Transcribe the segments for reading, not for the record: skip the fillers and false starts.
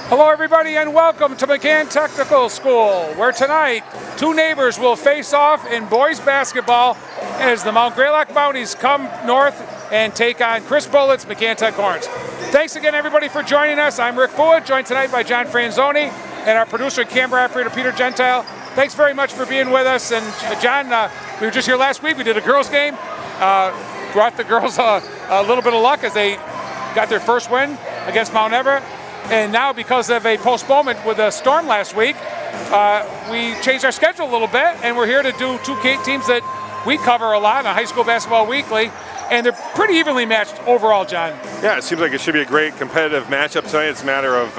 Hello everybody and welcome to McCann Technical School, where tonight two neighbors will face off in boys basketball as the Mount Greylock Mounties come north and take on Chris Bullitt's McCann Tech Hornets. Thanks again everybody for joining us. I'm Rick Bullitt, joined tonight by John Franzoni and our producer and camera operator Peter Gentile. Thanks very much for being with us. And John, we were just here last week. We did a girls game, brought the girls a little bit of luck as they got their first win against Mount Everett. And now, because of a postponement with a storm last week, we changed our schedule a little bit, and we're here to do two teams that we cover a lot on High School Basketball Weekly, and they're pretty evenly matched overall, John. Yeah, it seems like it should be a great competitive matchup tonight. It's a matter of,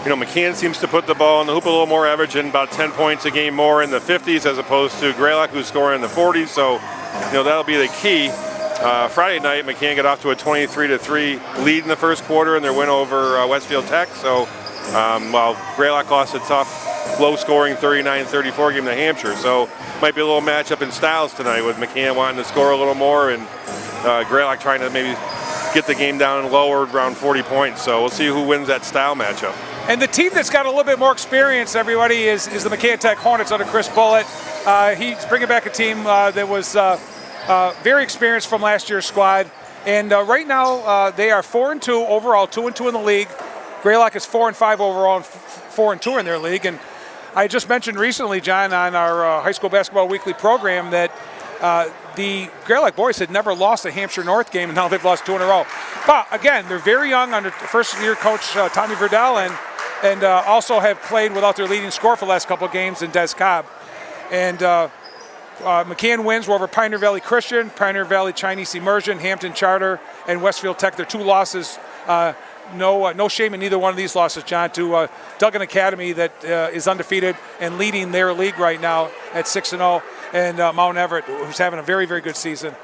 McCann seems to put the ball in the hoop a little more, averaging about 10 points a game more in the 50s as opposed to Greylock, who's scoring in the 40s. So, that'll be the key. Friday night, McCann got off to a 23-3 lead in the first quarter in their win over Westfield Tech. So while Greylock lost a tough, low-scoring 39-34 game to Hampshire. So might be a little matchup in styles tonight with McCann wanting to score a little more and Greylock trying to maybe get the game down lower around 40 points. So we'll see who wins that style matchup. And the team that's got a little bit more experience, everybody, is the McCann Tech Hornets under Chris Bullitt. He's bringing back a team that was very experienced from last year's squad, and right now they are 4-2 overall, 2-2 in the league. Greylock is 4-5 overall and 4-2 in their league. And I just mentioned recently, John, on our High School Basketball Weekly program that the Greylock boys had never lost a Hampshire North game, and now they've lost 2 in a row. But again, they're very young under first-year coach Tommy Verdell, and also have played without their leading scorer for the last couple of games in Des Cobb. And McCann wins were over Pioneer Valley Christian, Pioneer Valley Chinese Immersion, Hampton Charter, and Westfield Tech. Their 2 losses. No shame in either one of these losses, John, to Duggan Academy that is undefeated and leading their league right now at 6-0, and Mount Everett, who's having a very, very good season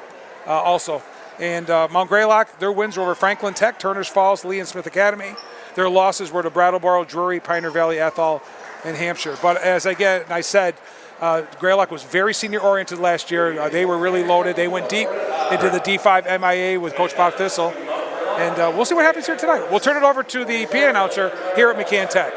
also. And Mount Greylock, their wins were over Franklin Tech, Turners Falls, Lee and Smith Academy. Their losses were to Brattleboro, Drury, Pioneer Valley, Ethel, and Hampshire. But as I said, Greylock was very senior-oriented last year. They were really loaded. They went deep into the D5 MIA with Coach Bob Thistle. And we'll see what happens here tonight. We'll turn it over to the PA announcer here at McCann Tech.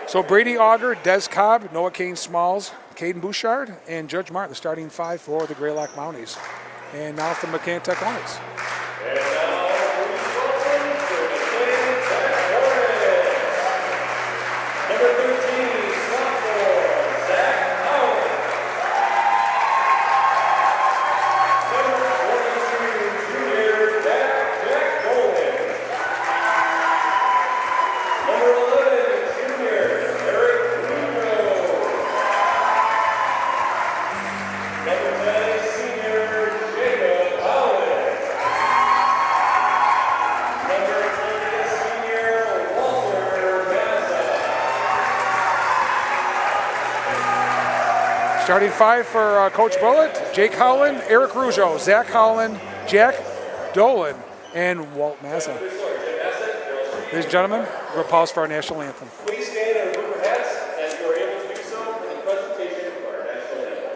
So Brady Auger, Des Cobb, Noah Kane Smalls, Caden Bouchard, and Judge Martin, the starting 5 for the Greylock Mounties. And now from McCann Tech Hornets. Starting 5 for Coach Bullitt: Jake Howland, Eric Rougeau, Zach Howland, Jack Dolan, and Walt Mazza. Ladies and gentlemen, we'll pause for our national anthem. Please stand and remove your hats as you are able to do so for the presentation of our national anthem.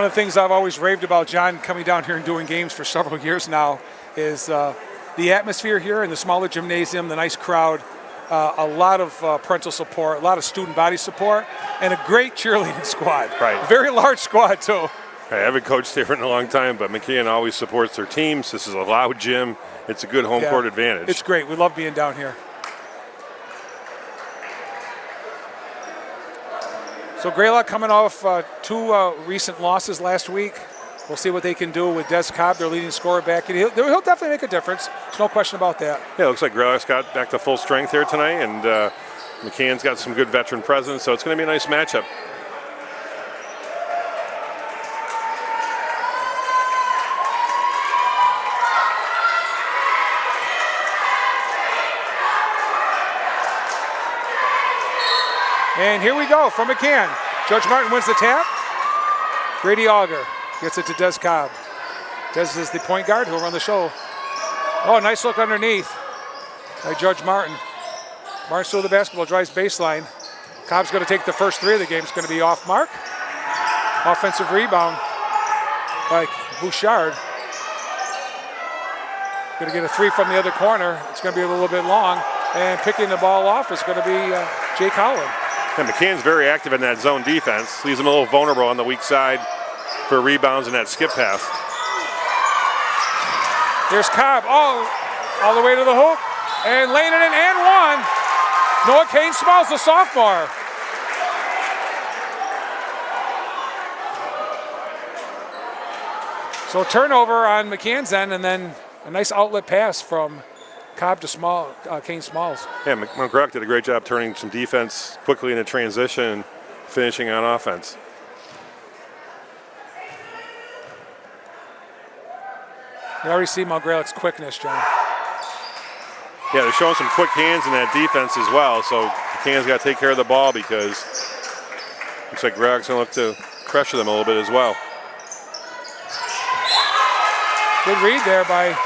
One of the things I've always raved about, John, coming down here and doing games for several years now, is the atmosphere here in the smaller gymnasium, the nice crowd, a lot of parental support, a lot of student body support, and a great cheerleading squad. Right. Very large squad, too. I haven't coached here in a long time, but McCann always supports their teams. This is a loud gym. It's a good home court advantage. It's great. We love being down here. So Greylock coming off two recent losses last week. We'll see what they can do with Des Cobb, their leading scorer, back. He'll definitely make a difference. There's no question about that. Yeah, it looks like Greylock's got back to full strength here tonight, and McCann's got some good veteran presence, so it's going to be a nice matchup. And here we go from McCann. Judge Martin wins the tap. Grady Auger gets it to Des Cobb. Des is the point guard who'll run the show. Oh, nice look underneath by Judge Martin. Martin's still the basketball, drives baseline. Cobb's going to take the first three of the game. It's going to be off mark. Offensive rebound by Bouchard. Going to get a three from the other corner. It's going to be a little bit long. And picking the ball off is going to be Jake Howland. And McCann's very active in that zone defense. Leaves him a little vulnerable on the weak side for rebounds and that skip pass. There's Cobb, all the way to the hoop, and laying it in and one. Noah Kane Smalls, the sophomore. So turnover on McCann's end, and then a nice outlet pass from Cobb to Kane Smalls. Yeah, McGruck did a great job turning some defense quickly into transition, finishing on offense. You already see Mount Greylock's quickness, John. Yeah, they're showing some quick hands in that defense as well, so McCann's got to take care of the ball because looks like Greylock's going to look to pressure them a little bit as well. Good read there by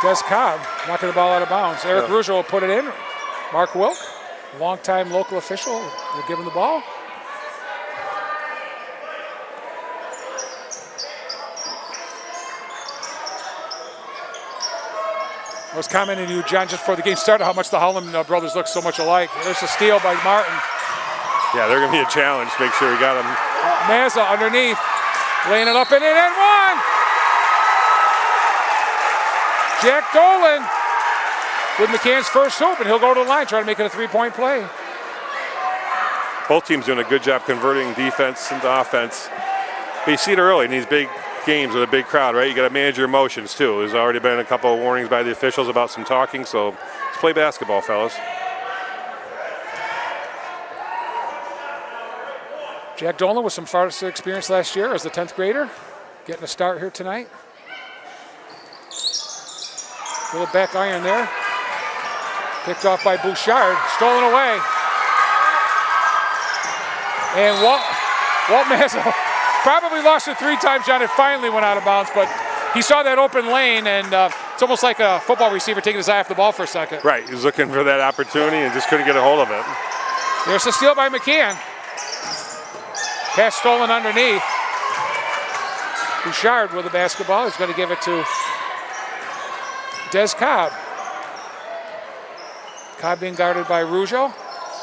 Des Cobb, knocking the ball out of bounds. Eric Rougeau will put it in. Mark Wilk, longtime local official, will give him the ball. I was commenting to you, John, just before the game started, how much the Holland brothers look so much alike. There's a steal by Martin. Yeah, they're going to be a challenge to make sure he got him. Mazza underneath, laying it up and in and one. Jack Dolan with McCann's first hoop, and he'll go to the line, try to make it a three-point play. Both teams doing a good job converting defense into offense. But you see it early in these big games with a big crowd, right? You got to manage your emotions too. There's already been a couple of warnings by the officials about some talking, so let's play basketball, fellas. Jack Dolan with some varsity experience last year as a 10th grader, getting a start here tonight. Little back iron there. Picked off by Bouchard, stolen away. And Walt Mazzo probably lost it 3 times, John. It finally went out of bounds, but he saw that open lane, and it's almost like a football receiver taking his eye off the ball for a second. Right, he was looking for that opportunity and just couldn't get a hold of it. There's a steal by McCann. Pass stolen underneath. Bouchard with the basketball. He's going to give it to Des Cobb. Cobb being guarded by Rougeau.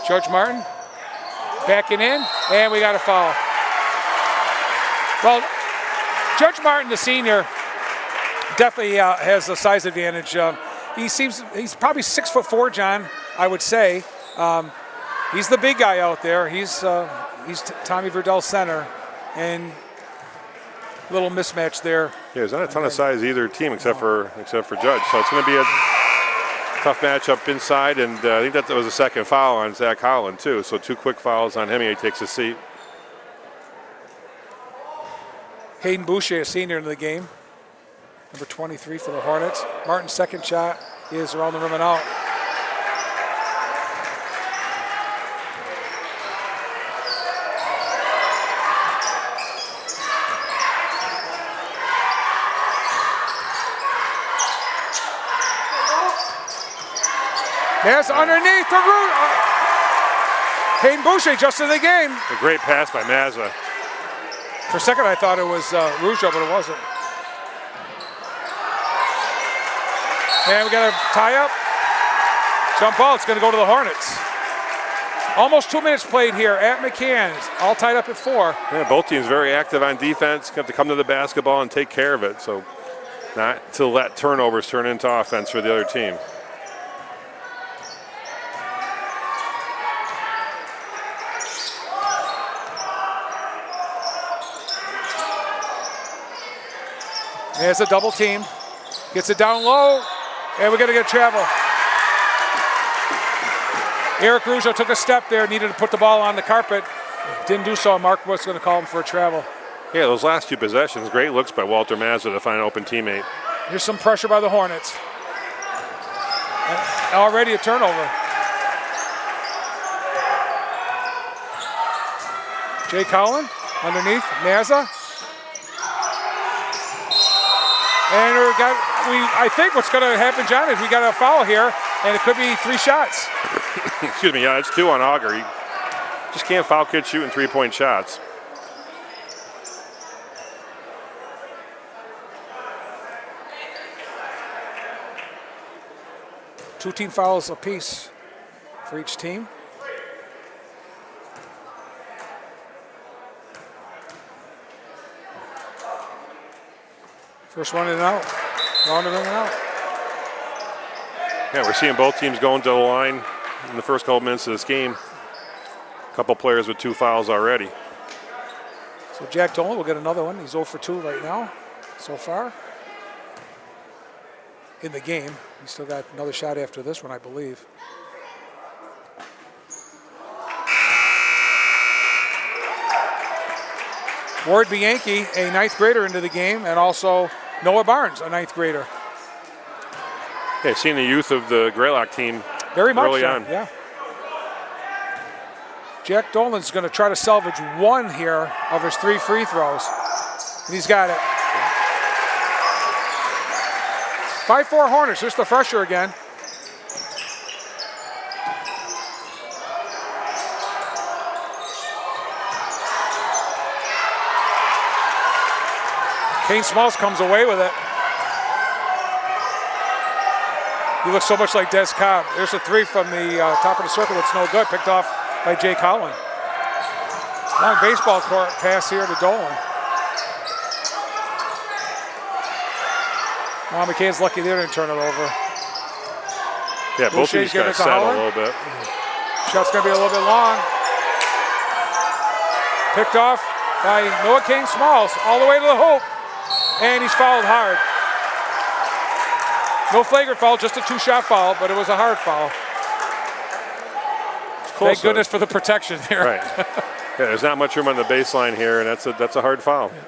Judge Martin backing in, and we got a foul. Well, Judge Martin, the senior, definitely has a size advantage. He's probably 6'4", John, I would say. He's the big guy out there. He's Tommy Verdell's center, and a little mismatch there. Yeah, there's not a ton of size either team except for Judge. So it's going to be a tough matchup inside, and I think that was a second foul on Zach Holland too. So 2 quick fouls on him. He takes a seat. Hayden Boucher, a senior into the game. Number 23 for the Hornets. Martin's second shot is around the rim and out. Yes, underneath the root. Hayden Boucher just in the game. A great pass by Mazza. For a second, I thought it was Rougeau, but it wasn't. And we got a tie-up. Jump ball. It's going to go to the Hornets. Almost 2 minutes played here at McCann. All tied up at 4. Yeah, both teams very active on defense. Have to come to the basketball and take care of it. So not to let turnovers turn into offense for the other team. There's a double team. Gets it down low, and we're going to get travel. Eric Rougeau took a step there, needed to put the ball on the carpet. Didn't do so, and Mark was going to call him for a travel. Yeah, those last 2 possessions, great looks by Walter Mazza to find an open teammate. Here's some pressure by the Hornets. Already a turnover. Jay Collin underneath, Mazza. And I think what's going to happen, John, is we got a foul here, and it could be 3 shots. Excuse me, yeah, it's 2 on Auger. You just can't foul kids shooting 3-point shots. Two team fouls apiece for each team. First one in and out. Round in and out. Yeah, we're seeing both teams going to the line in the first couple minutes of this game. A couple players with 2 fouls already. So Jack Dolan will get another one. He's 0 for 2 right now, so far. In the game. He's still got another shot after this one, I believe. Ward Bianchi, a 9th grader into the game, and also Noah Barnes, a 9th grader. Yeah, seeing the youth of the Greylock team very much early so, on. Yeah. Jack Dolan's going to try to salvage 1 here of his 3 free throws. And he's got it. 5-4 Hornets, just the fresher again. Kane Smalls comes away with it. He looks so much like Des Cobb. There's a 3 from the top of the circle. It's no good. Picked off by Jay Collin. Long baseball court pass here to Dolan. Well, McCann's lucky they didn't turn it over. Yeah, both these guys settle a little bit. Shot's going to be a little bit long. Picked off by Noah Kane Smalls all the way to the hoop. And he's fouled hard. No flagrant foul, just a 2-shot foul, but it was a hard foul. Thank goodness for the protection here. Right. Yeah, there's not much room on the baseline here, and that's a hard foul. Yeah.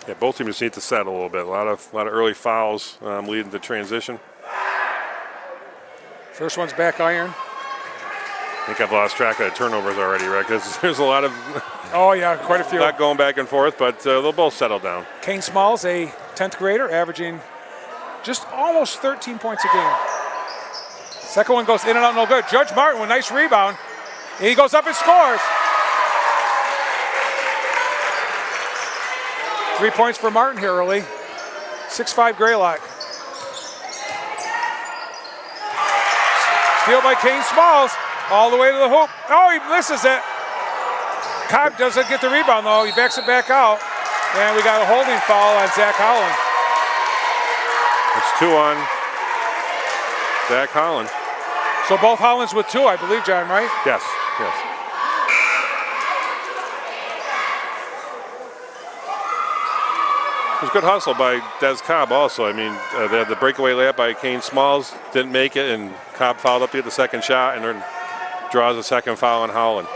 Yeah, both teams just need to settle a little bit. A lot of early fouls leading to transition. First one's back iron. I think I've lost track of the turnovers already, Rick. There's a lot of oh yeah, quite a few. Not going back and forth, but they'll both settle down. Kane Smalls, a 10th grader, averaging just almost 13 points a game. Second one goes in and out, no good. Judge Martin with a nice rebound. And he goes up and scores. 3 points for Martin here early. 6'5" Greylock. Steal by Kane Smalls. All the way to the hoop. Oh, he misses it. Cobb doesn't get the rebound, though. He backs it back out. And we got a holding foul on Zach Holland. It's 2 on Zach Holland. So both Hollands with 2, I believe, John, right? Yes, yes. It was good hustle by Des Cobb also. I mean, they had the breakaway layup by Kane Smalls, didn't make it, and Cobb fouled up to get the second shot and then draws a second foul on Holland.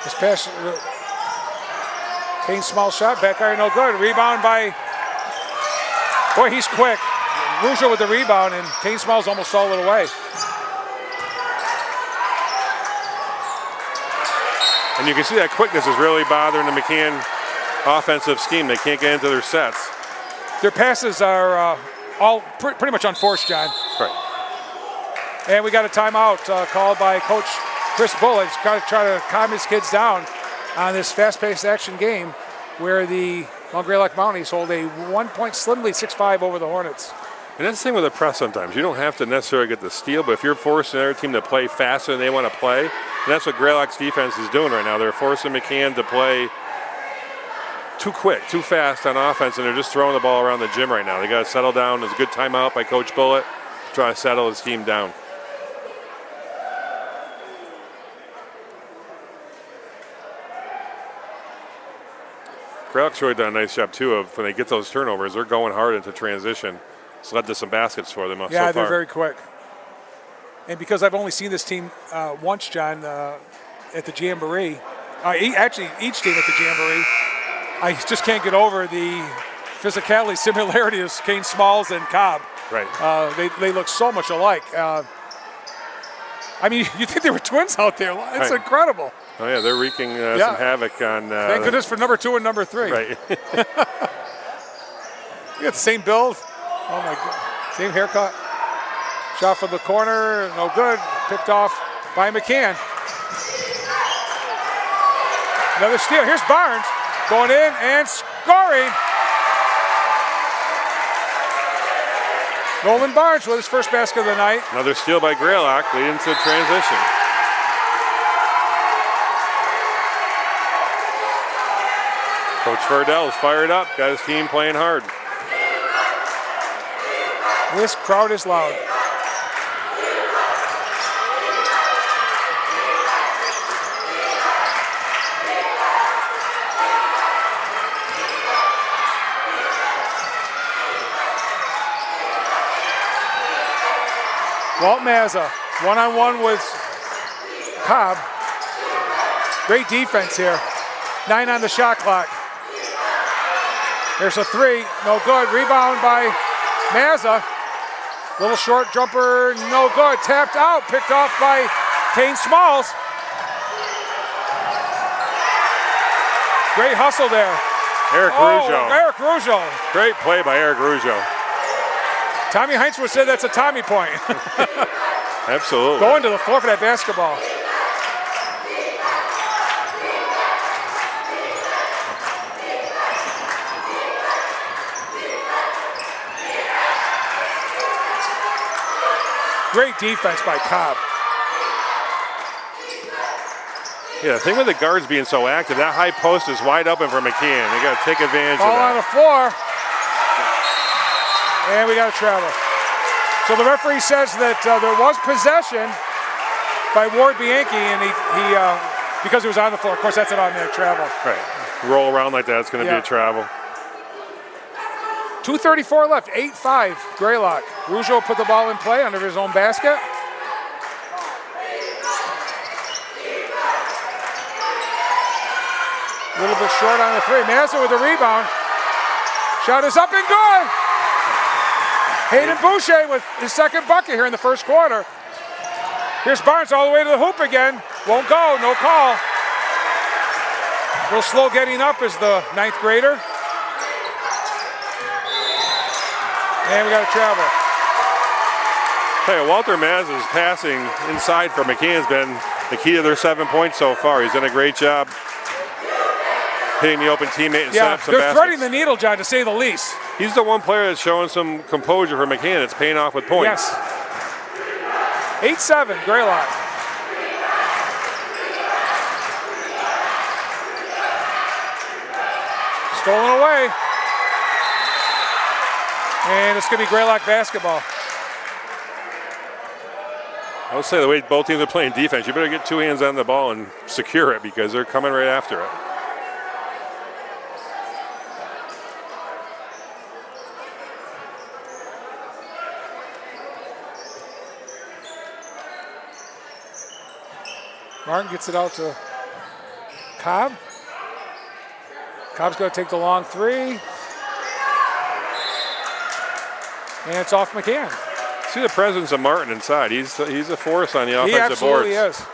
This pass, Kane Smalls shot, back iron, no good. Rebound by, boy, he's quick. Rougeau with the rebound, and Kane Smalls almost stole it away. And you can see that quickness is really bothering the McCann offensive scheme. They can't get into their sets. Their passes are all pretty much unforced, John. Right. And we got a timeout called by Coach Chris Bullitt. He's got to try to calm his kids down on this fast-paced action game where the Greylock Mounties hold a 1-point slim lead, 6-5 over the Hornets. And that's the thing with the press sometimes. You don't have to necessarily get the steal, but if you're forcing another team to play faster than they want to play, and that's what Greylock's defense is doing right now. They're forcing McCann to play too quick, too fast on offense, and they're just throwing the ball around the gym right now. They got to settle down. There's a good timeout by Coach Bullitt to try to settle his team down. Greylock's really done a nice job, too, of when they get those turnovers, they're going hard into transition. It's led to some baskets for them so far. Yeah, they're very quick. And because I've only seen this team once, John, at the Jamboree, actually each team at the Jamboree, I just can't get over the physicality similarity of Kane Smalls and Cobb. Right. They look so much alike. I mean, you think they were twins out there. It's right. Incredible. Oh, yeah, they're wreaking some havoc on... Thank goodness for number 2 and number 3. Right. You got the same build. Oh, my God. Same haircut. Shot from the corner. No good. Picked off by McCann. Another steal. Here's Barnes going in and scoring. Nolan Barnes with his first basket of the night. Another steal by Greylock leading to transition. Coach Fardell's fired up, got his team playing hard. This crowd is loud. Walt Mazza, one-on-one with Cobb. Great defense here. 9 on the shot clock. There's a 3, no good. Rebound by Mazza. Little short jumper, no good. Tapped out, picked off by Kane Smalls. Great hustle there. Eric Rougeau. Eric Rougeau. Great play by Eric Rougeau. Tommy Heinz would say that's a Tommy point. Absolutely. Going to the floor for that basketball. Great defense by Cobb. Yeah, the thing with the guards being so active, that high post is wide open for McCann. They got to take advantage Ball of that. on the floor. And we got to travel. So the referee says that there was possession by Ward Bianchi, and he because he was on the floor. Of course, that's an automatic travel. Right. Roll around like that, it's going to be a travel. 2:34 left, 8-5, Greylock. Rougeau put the ball in play under his own basket. A little bit short on the 3. Mazza with the rebound. Shot is up and good. Hayden Boucher with his second bucket here in the first quarter. Here's Barnes all the way to the hoop again. Won't go, no call. A little slow getting up as the 9th grader. And we got to travel. Hey, Walter Mazza's passing inside for McCann's been the key to their 7 points so far. He's done a great job hitting the open teammate and setting up some they're baskets. threading the needle, John, to say the least. He's the one player that's showing some composure for McCann. It's paying off with points. Yes. 8-7, Greylock. Stolen away. And it's going to be Greylock basketball. I would say the way both teams are playing defense, you better get 2 hands on the ball and secure it because they're coming right after it. Martin gets it out to Cobb. Cobb's going to take the long 3. And it's off McCann. See the presence of Martin inside. He's a force on the offensive boards. He absolutely is.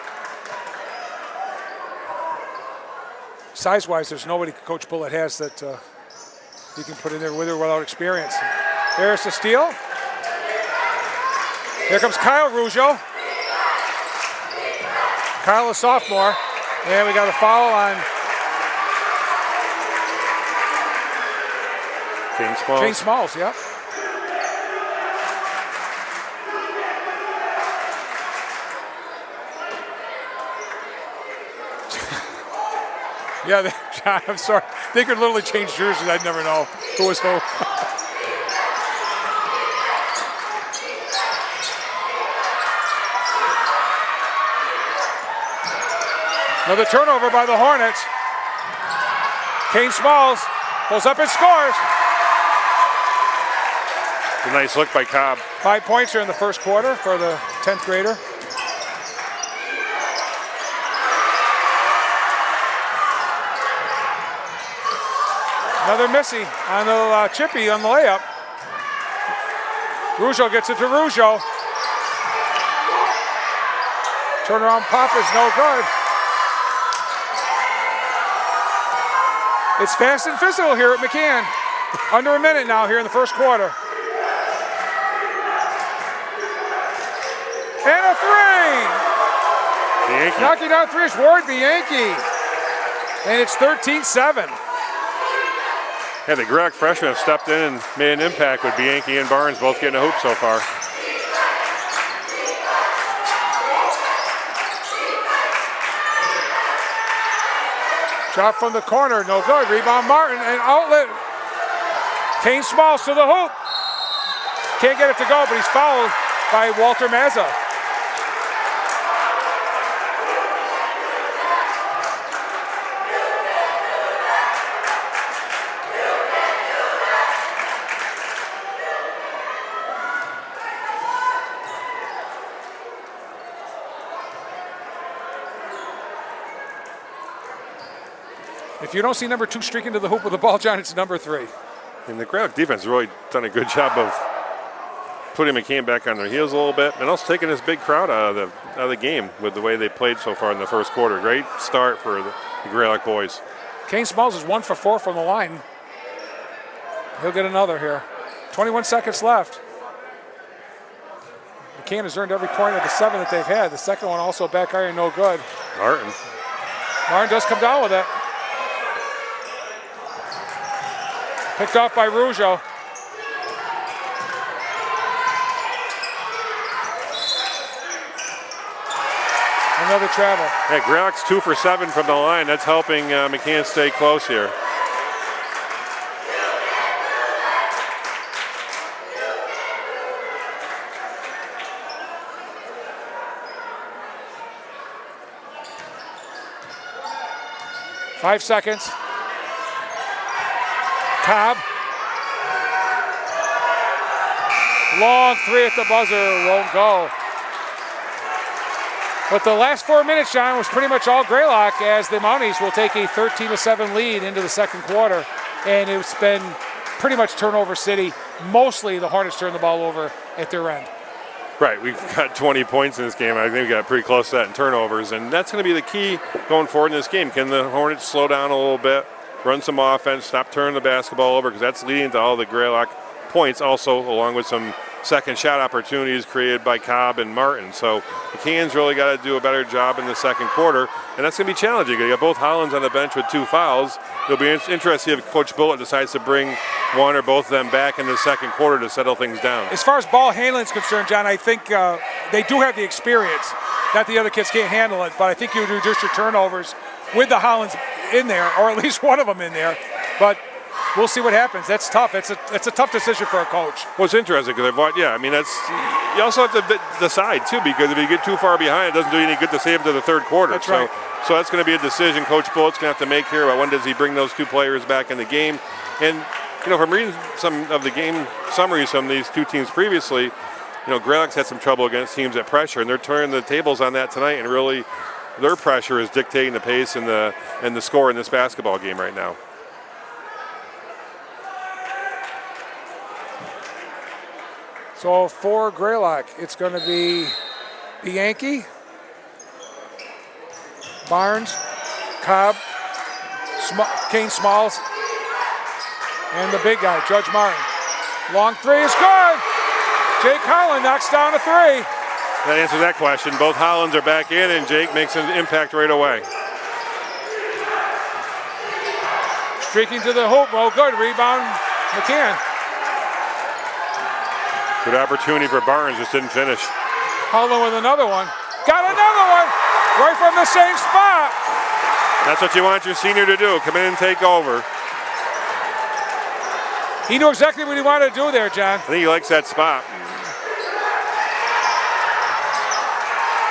size-wise, there's nobody Coach Bullitt has that he can put in there with or without experience. There's the steal. Here comes Kyle Rougeau. Kyle, a sophomore. And we got a foul on Kane Smalls, yep. Yeah, John, I'm sorry. They could literally change jerseys. I'd never know who was who. Another turnover by the Hornets. Kane Smalls pulls up and scores. A nice look by Cobb. 5 points here in the first quarter for the 10th grader. Another missy on the chippy on the layup. Rougeau gets it to Rougeau. Turnaround pop is no good. It's fast and physical here at McCann. Under a minute now here in the first quarter. And a three! Knocking down threes, Ward the Yankee. And it's 13-7. Yeah, the Greylock freshmen have stepped in and made an impact with Bianchi and Barnes both getting a hoop so far. Shot from the corner, no good. Rebound Martin and outlet. Kane Smalls to the hoop. Can't get it to go, but he's fouled by Walter Mazza. If you don't see number 2 streaking to the hoop with the ball, John, it's number 3. And the Greylock defense has really done a good job of putting McCann back on their heels a little bit, and also taking this big crowd out of the game with the way they played so far in the first quarter. Great start for the Greylock boys. Kane Smalls is 1 for 4 from the line. He'll get another here. 21 seconds left. McCann has earned every point of the 7 that they've had. The second one also back iron, no good. Martin does come down with it. Picked off by Rougeau. Another travel. Yeah, Greylock's 2 for 7 from the line. That's helping McCann stay close here. Five seconds. Cobb. Long three at the buzzer, won't go. But the last 4 minutes, John, was pretty much all Greylock, as the Mounties will take a 13-7 lead into the second quarter. And it's been pretty much turnover city. Mostly the Hornets turn the ball over at their end. Right, we've got 20 points in this game. I think we got pretty close to that in turnovers. And that's going to be the key going forward in this game. Can the Hornets slow down a little bit, run some offense, stop turning the basketball over, because that's leading to all the Greylock points, also along with some second shot opportunities created by Cobb and Martin. So McCann's really got to do a better job in the second quarter, and that's going to be challenging. You got both Hollins on the bench with 2 fouls. It'll be interesting if Coach Bullitt decides to bring one or both of them back in the second quarter to settle things down. As far as ball handling is concerned, John, I think they do have the experience. Not the other kids can't handle it, but I think you would reduce your turnovers with the Hollins in there, or at least one of them in there. But we'll see what happens. That's tough. It's a tough decision for a coach. Well, it's interesting because you also have to decide too, because if you get too far behind, it doesn't do you any good to save them to the third quarter. That's right. So that's going to be a decision Coach Bullitt's going to have to make here about when does he bring those 2 players back in the game. And from reading some of the game summaries from these 2 teams previously, Greylock's had some trouble against teams that pressure, and they're turning the tables on that tonight. And really, their pressure is dictating the pace and the score in this basketball game right now. So for Greylock, it's going to be Bianchi, Barnes, Cobb, Kane Smalls. And the big guy, Judge Martin. Long three is good. Jake Holland knocks down a three. That answers that question. Both Hollands are back in, and Jake makes an impact right away. Streaking to the hoop. Oh, good. Rebound, McCann. Good opportunity for Barnes, just didn't finish. Holland with another one. Got another one. Right from the same spot. That's what you want your senior to do. Come in and take over. He knew exactly what he wanted to do there, John. I think he likes that spot.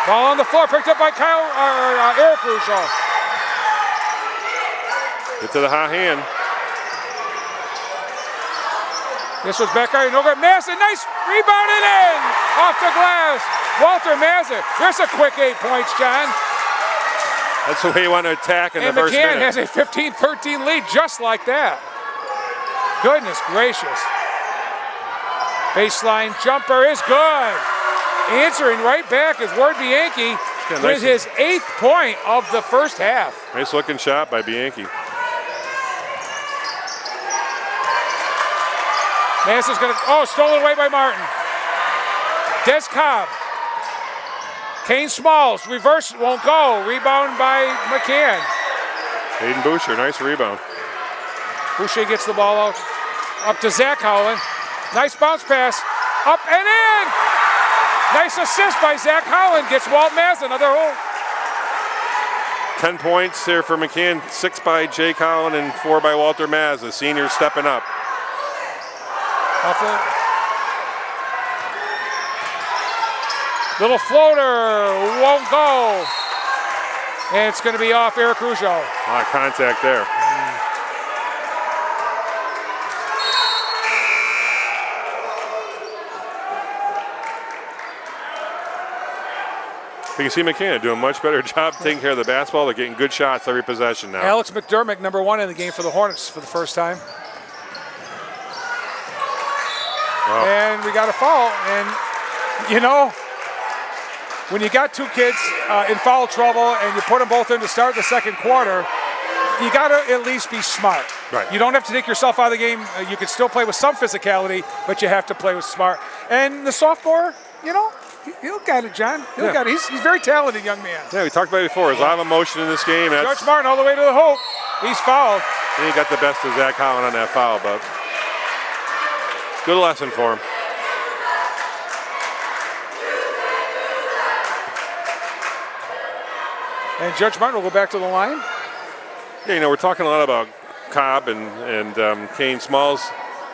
Ball on the floor, picked up by Eric Russo. Get to the hot hand. This was back out. No good. Mazza, nice rebound and in. Off the glass. Walter Mazza. There's a quick 8 points, John. That's the way you want to attack in the first McCann minute. has a 15-13 lead just like that. Goodness gracious. Baseline jumper is good. Answering right back is Ward Bianchi with his 8th point of the first half. Nice looking shot by Bianchi. Massa's going to, stolen away by Martin. Des Cobb. Kane Smalls, reverse, won't go. Rebound by McCann. Hayden Boucher, nice rebound. Boucher gets the ball out. Up to Zach Howland. Nice bounce pass. Up and in. Nice assist by Zach Howland. Gets Walt Mazza, another hole. 10 points here for McCann, 6 by Jake Holland and 4 by Walter Mazza. Seniors stepping up. Little floater, won't go. And it's going to be off Eric Russo. A lot of contact there. You can see McCann doing a much better job taking care of the basketball. They're getting good shots every possession now. Alex McDermott, number 1 in the game for the Hornets for the first time. Oh. And we got a foul. And, you know, when you got 2 kids in foul trouble and you put them both in to start the second quarter, you got to at least be smart. Right. You don't have to take yourself out of the game. You can still play with some physicality, but you have to play with smart. And the sophomore, you know, he'll get it, John. He'll get it. He's a very talented young man. Yeah, we talked about it before. There's a lot of emotion in this game. Judge Martin all the way to the hoop. He's fouled. And he got the best of Zach Holland on that foul, but good lesson for him. And Judge Martin will go back to the line. Yeah, you know, we're talking a lot about Cobb and Kane Smalls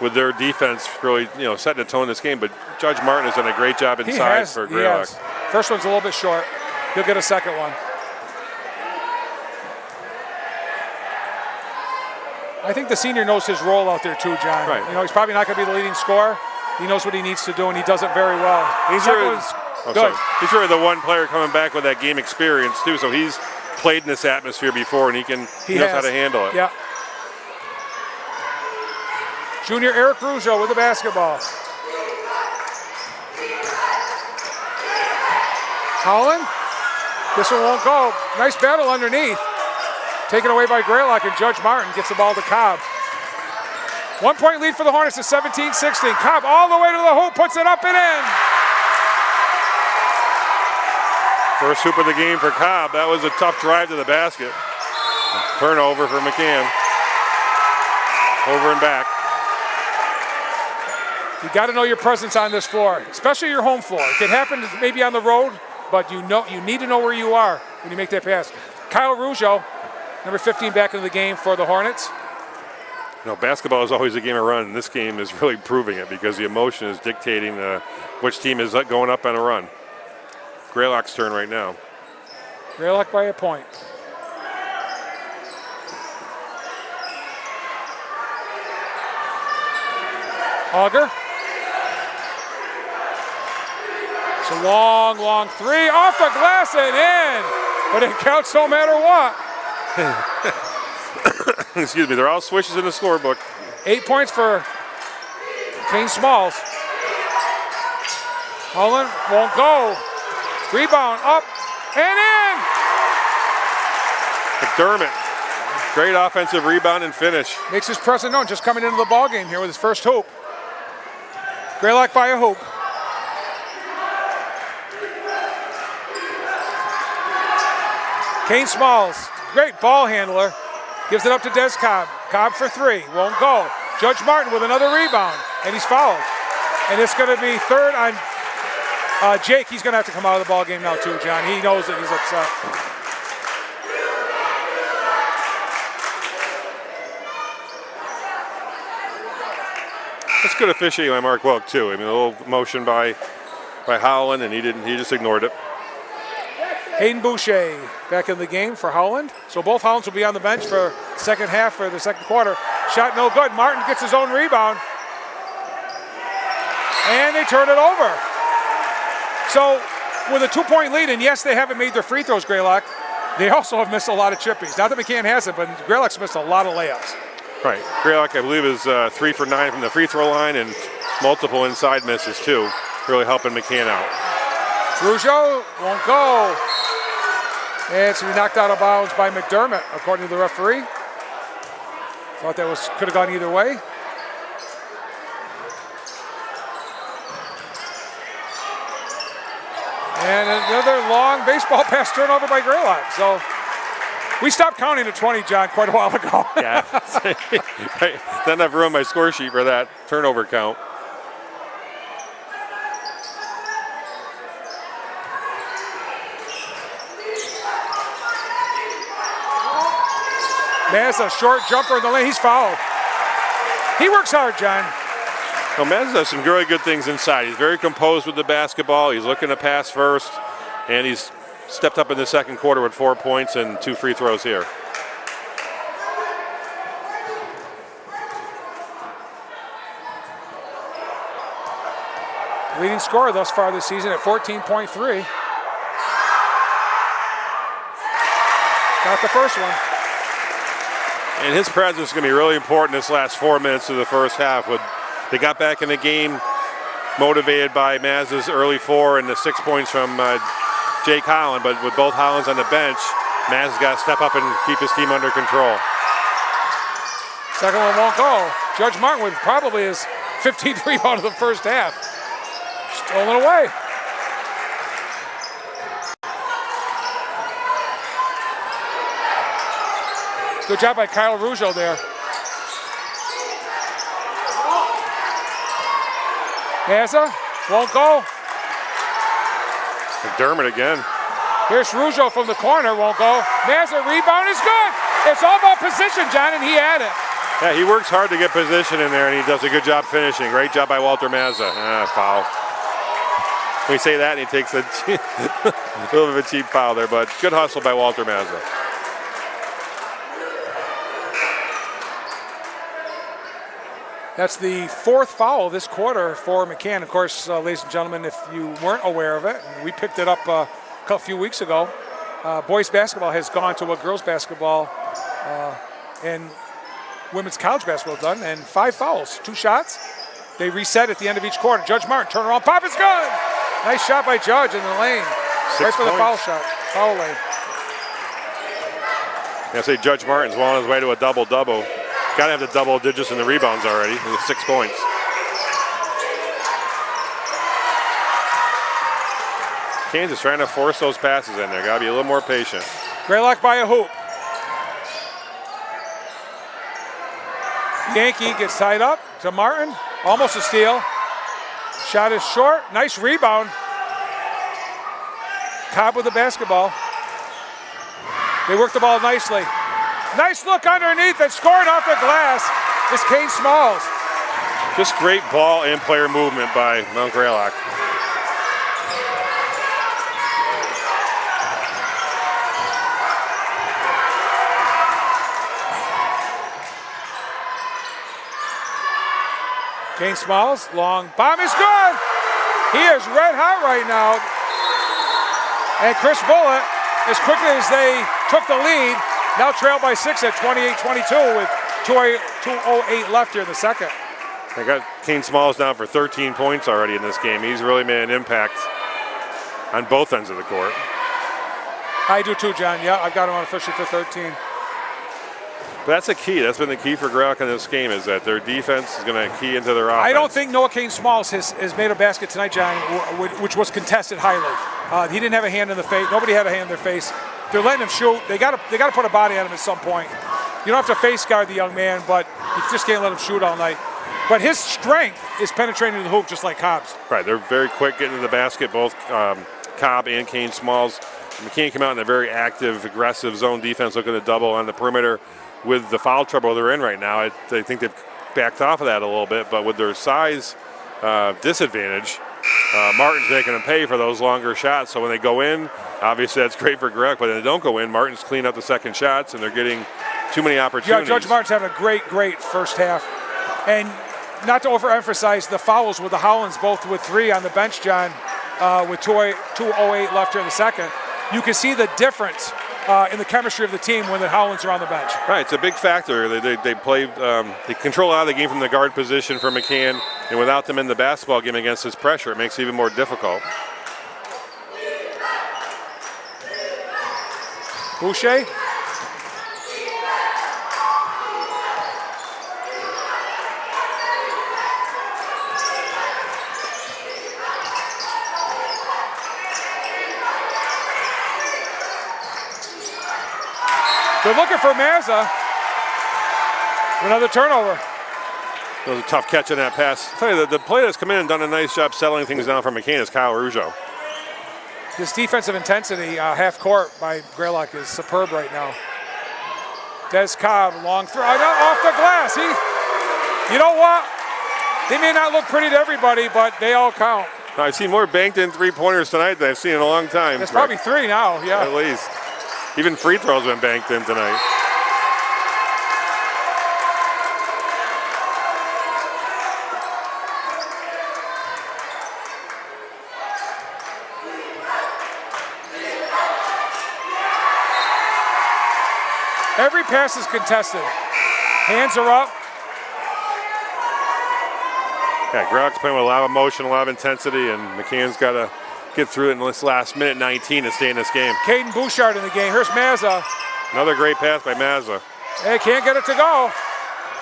with their defense really, you know, setting the tone in this game, but Judge Martin has done a great job inside for Greylock. First one's a little bit short. He'll get a second one. I think the senior knows his role out there too, John. Right. You know, he's probably not going to be the leading scorer. He knows what he needs to do, and he does it very well. He's really the one player coming back with that game experience too, so he's played in this atmosphere before, and he knows how to handle it. Yeah. Junior Eric Russo with the basketball. Holland. This one won't go. Nice battle underneath. Taken away by Greylock, and Judge Martin gets the ball to Cobb. 1 point lead for the Hornets at 17-16. Cobb all the way to the hoop, puts it up and in. First hoop of the game for Cobb. That was a tough drive to the basket. Turnover for McCann. Over and back. You got to know your presence on this floor, especially your home floor. It can happen maybe on the road, but you need to know where you are when you make that pass. Kyle Russo, number 15, back into the game for the Hornets. You know, basketball is always a game of run, and this game is really proving it because the emotion is dictating which team is going up on a run. Greylock's turn right now. Greylock by a point. Auger. It's a long, long three. Off the glass and in. But it counts no matter what. Excuse me, they're all swishes in the scorebook. 8 points for Kane Smalls. Holland won't go. Rebound up and in. McDermott Great offensive rebound and finish. Makes his presence known, just coming into the ball game here with his first hoop. Greylock by a hoop. Kane Smalls, great ball handler. Gives it up to Des Cobb. Cobb for three, won't go. Judge Martin with another rebound, and he's fouled. And it's going to be third on Jake. He's going to have to come out of the ball game now too, John. He knows that he's upset. That's good officiating by Mark Welk too. I mean, a little motion by Howland, and he just ignored it. Hayden Boucher back in the game for Howland. So both Howlands will be on the bench for second half for the second quarter. Shot no good. Martin gets his own rebound. And they turn it over. So with a 2-point lead, and yes, they haven't made their free throws, Greylock, they also have missed a lot of chippies. Not that McCann hasn't, but Greylock's missed a lot of layups. Right. Greylock, I believe, is 3 for 9 from the free throw line and multiple inside misses too, really helping McCann out. Rougeau won't go. And it's going to be knocked out of bounds by McDermott, according to the referee. Thought that could have gone either way. And another long baseball pass turnover by Greylock. So we stopped counting at 20, John, quite a while ago. Yeah. Right. Then I've ruined my score sheet for that turnover count. Mazza, short jumper in the lane. He's fouled. He works hard, John. Well, Mazza does some really good things inside. He's very composed with the basketball. He's looking to pass first, and he's stepped up in the second quarter with 4 points and 2 free throws here. Leading scorer thus far this season at 14.3. Got the first one. And his presence is going to be really important this last 4 minutes of the first half. They got back in the game motivated by Mazza's early 4 and the 6 points from Jake Holland, but with both Hollands on the bench, Mazza's got to step up and keep his team under control. Second one won't go. Judge Martin with probably his 15th rebound of the first half. Stolen away. Good job by Kyle Rougeau there. Mazza won't go. McDermott again. Here's Rougeau from the corner, won't go. Mazza rebound is good. It's all about position, John, and he had it. Yeah, he works hard to get position in there, and he does a good job finishing. Great job by Walter Mazza. Foul. We say that, and he takes a little bit of a cheap foul there, but good hustle by Walter Mazza. That's the fourth foul this quarter for McCann. Of course, ladies and gentlemen, if you weren't aware of it, we picked it up a few weeks ago. Boys basketball has gone to what girls basketball and women's college basketball done, and 5 fouls, 2 shots. They reset at the end of each quarter. Judge Martin, turn around, pop, it's good. Nice shot by Judge in the lane. 6 right for the points. foul lane. I say Judge Martin's well on his way to a double-double. Got to have the double digits in the rebounds already with 6 points. Kansas trying to force those passes in there. Got to be a little more patient. Greylock by a hoop. Yankee gets tied up to Martin. Almost a steal. Shot is short. Nice rebound. Cobb with the basketball. They work the ball nicely. Nice look underneath and scoring off the glass is Kane Smalls. Just great ball and player movement by Mount Greylock. Kane Smalls, long bomb is good. He is red hot right now. And Chris Bullitt, as quickly as they took the lead, now trailed by 6 at 28-22 with 2:08 left here in the second. They got Kane Smalls down for 13 points already in this game. He's really made an impact on both ends of the court. I do too, John. Yeah, I've got him on officially for 13. But that's a key. That's been the key for Greylock in this game, is that their defense is going to key into their offense. I don't think Noah Kane Smalls has made a basket tonight, John, which was contested highly. He didn't have a hand in the face. Nobody had a hand in their face. They're letting him shoot. They got to put a body on him at some point. You don't have to face guard the young man, but you just can't let him shoot all night. But his strength is penetrating the hoop just like Cobb's. Right, they're very quick getting to the basket, both Cobb and Kane Smalls. McCann came out in a very active, aggressive zone defense, looking to double on the perimeter. With the foul trouble they're in right now, I think they've backed off of that a little bit, but with their size disadvantage, Martin's making them pay for those longer shots. So when they go in, obviously that's great for Greylock, but when they don't go in, Martin's cleaned up the second shots, and they're getting too many opportunities. Yeah, Judge Martin's having a great first half. And not to overemphasize the fouls with the Howlands, both with 3 on the bench, John, with 2:08 left here in the second. You can see the difference in the chemistry of the team when the Howlands are on the bench. Right, it's a big factor. They play, they control a lot of the game from the guard position for McCann, and without them in the basketball game against this pressure, it makes it even more difficult. Boucher. They're looking for Mazza. Another turnover. That was a tough catch on that pass. I'll tell you, the player that's come in and done a nice job settling things down for McCann is Kyle Rougeau. This defensive intensity, half court by Greylock, is superb right now. Des Cobb, long throw, off the glass. You know what? They may not look pretty to everybody, but they all count. I've seen more banked in three-pointers tonight than I've seen in a long time. It's probably 3 now, yeah. At least. Even free throws been banked in tonight. Every pass is contested. Hands are up. Yeah, Greylock's playing with a lot of emotion, a lot of intensity, and McCann's got to get through it in this last minute 19 to stay in this game. Caden Bouchard in the game. Here's Mazza. Another great pass by Mazza. Hey, can't get it to go.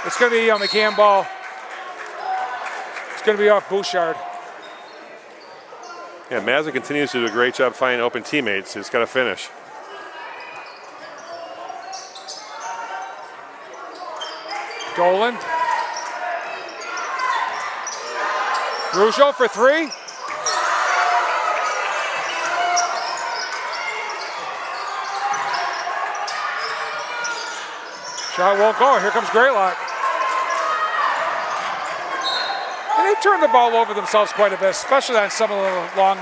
It's going to be a McCann ball. It's going to be off Bouchard. Yeah, Mazza continues to do a great job finding open teammates. He's got to finish. Dolan. Rougeau for 3. Shot won't go. Here comes Greylock. And they've turned the ball over themselves quite a bit, especially on some of the long.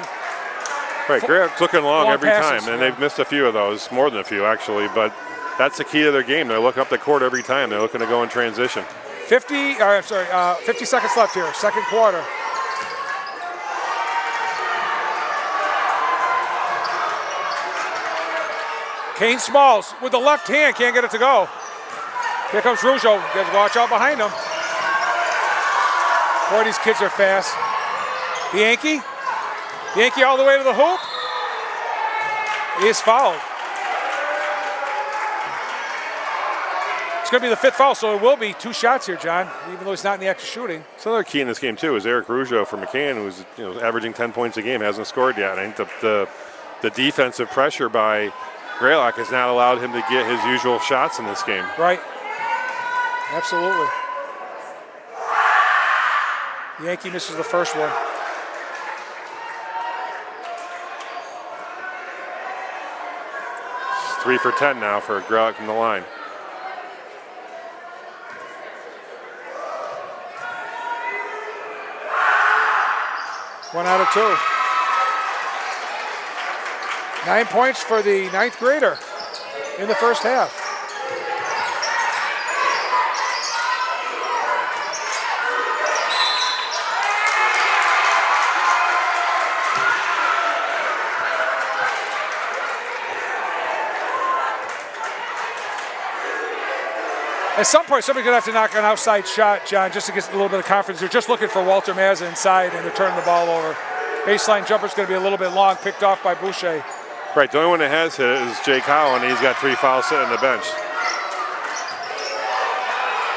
Right, Greylock's looking long every passes, time, and they've missed a few of those, more than a few actually, but that's the key to their game. They're looking up the court every time. They're looking to go in transition. 50 seconds left here, second quarter. Kane Smalls with the left hand, can't get it to go. Here comes Rougeau. You guys watch out behind him. Boy, these kids are fast. Bianchi all the way to the hoop. He is fouled. It's going to be the 5th foul, so it will be 2 shots here, John, even though he's not in the act of shooting. So another key in this game, too, is Eric Rougeau for McCann, who's averaging 10 points a game, hasn't scored yet. I think the defensive pressure by Greylock has not allowed him to get his usual shots in this game. Right. Absolutely. Yankee misses the first one. It's 3 for 10 now for Greylock from the line. One out of 2. 9 points for the 9th grader in the first half. At some point, somebody's going to have to knock an outside shot, John, just to get a little bit of confidence. They're just looking for Walter Mazza inside, and they're turning the ball over. Baseline jumper's going to be a little bit long, picked off by Boucher. Right, the only one that has hit it is Jake Howe, and he's got 3 fouls sitting on the bench.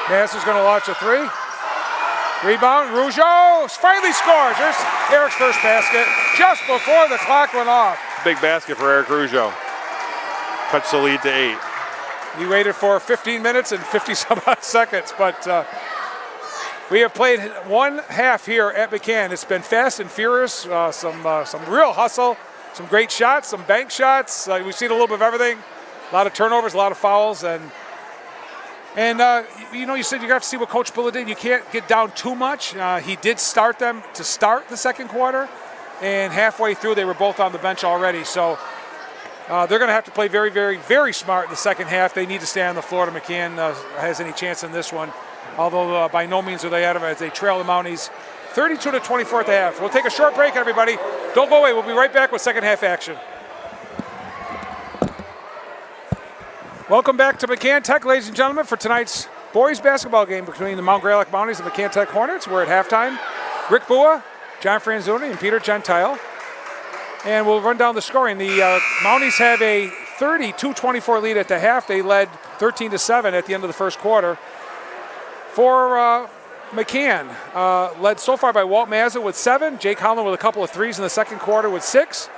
Masters going to launch a three. Rebound, Rougeau finally scores. There's Eric's first basket just before the clock went off. Big basket for Eric Rougeau. Cuts the lead to 8. He waited for 15 minutes and 50 some odd seconds, but we have played one half here at McCann. It's been fast and furious, some real hustle, some great shots, some bank shots. We've seen a little bit of everything. A lot of turnovers, a lot of fouls, and you said you got to see what Coach Bullitt did. You can't get down too much. He did start them to start the second quarter, and halfway through they were both on the bench already. So they're going to have to play very, very, very smart in the second half. They need to stay on the floor to McCann has any chance in this one. Although by no means are they out of it as they trail the Mounties 32-24 at the half. We'll take a short break, everybody. Don't go away. We'll be right back with second half action. Welcome back to McCann Tech, ladies and gentlemen, for tonight's boys basketball game between the Mount Greylock Mounties and McCann Tech Hornets. We're at halftime. Rick Bua, John Franzoni, and Peter Gentile. And we'll run down the scoring. The Mounties have a 32-24 lead at the half. They led 13-7 at the end of the first quarter. For McCann, led so far by Walt Mazza with 7, Jake Holland with a couple of threes in the second quarter with 6,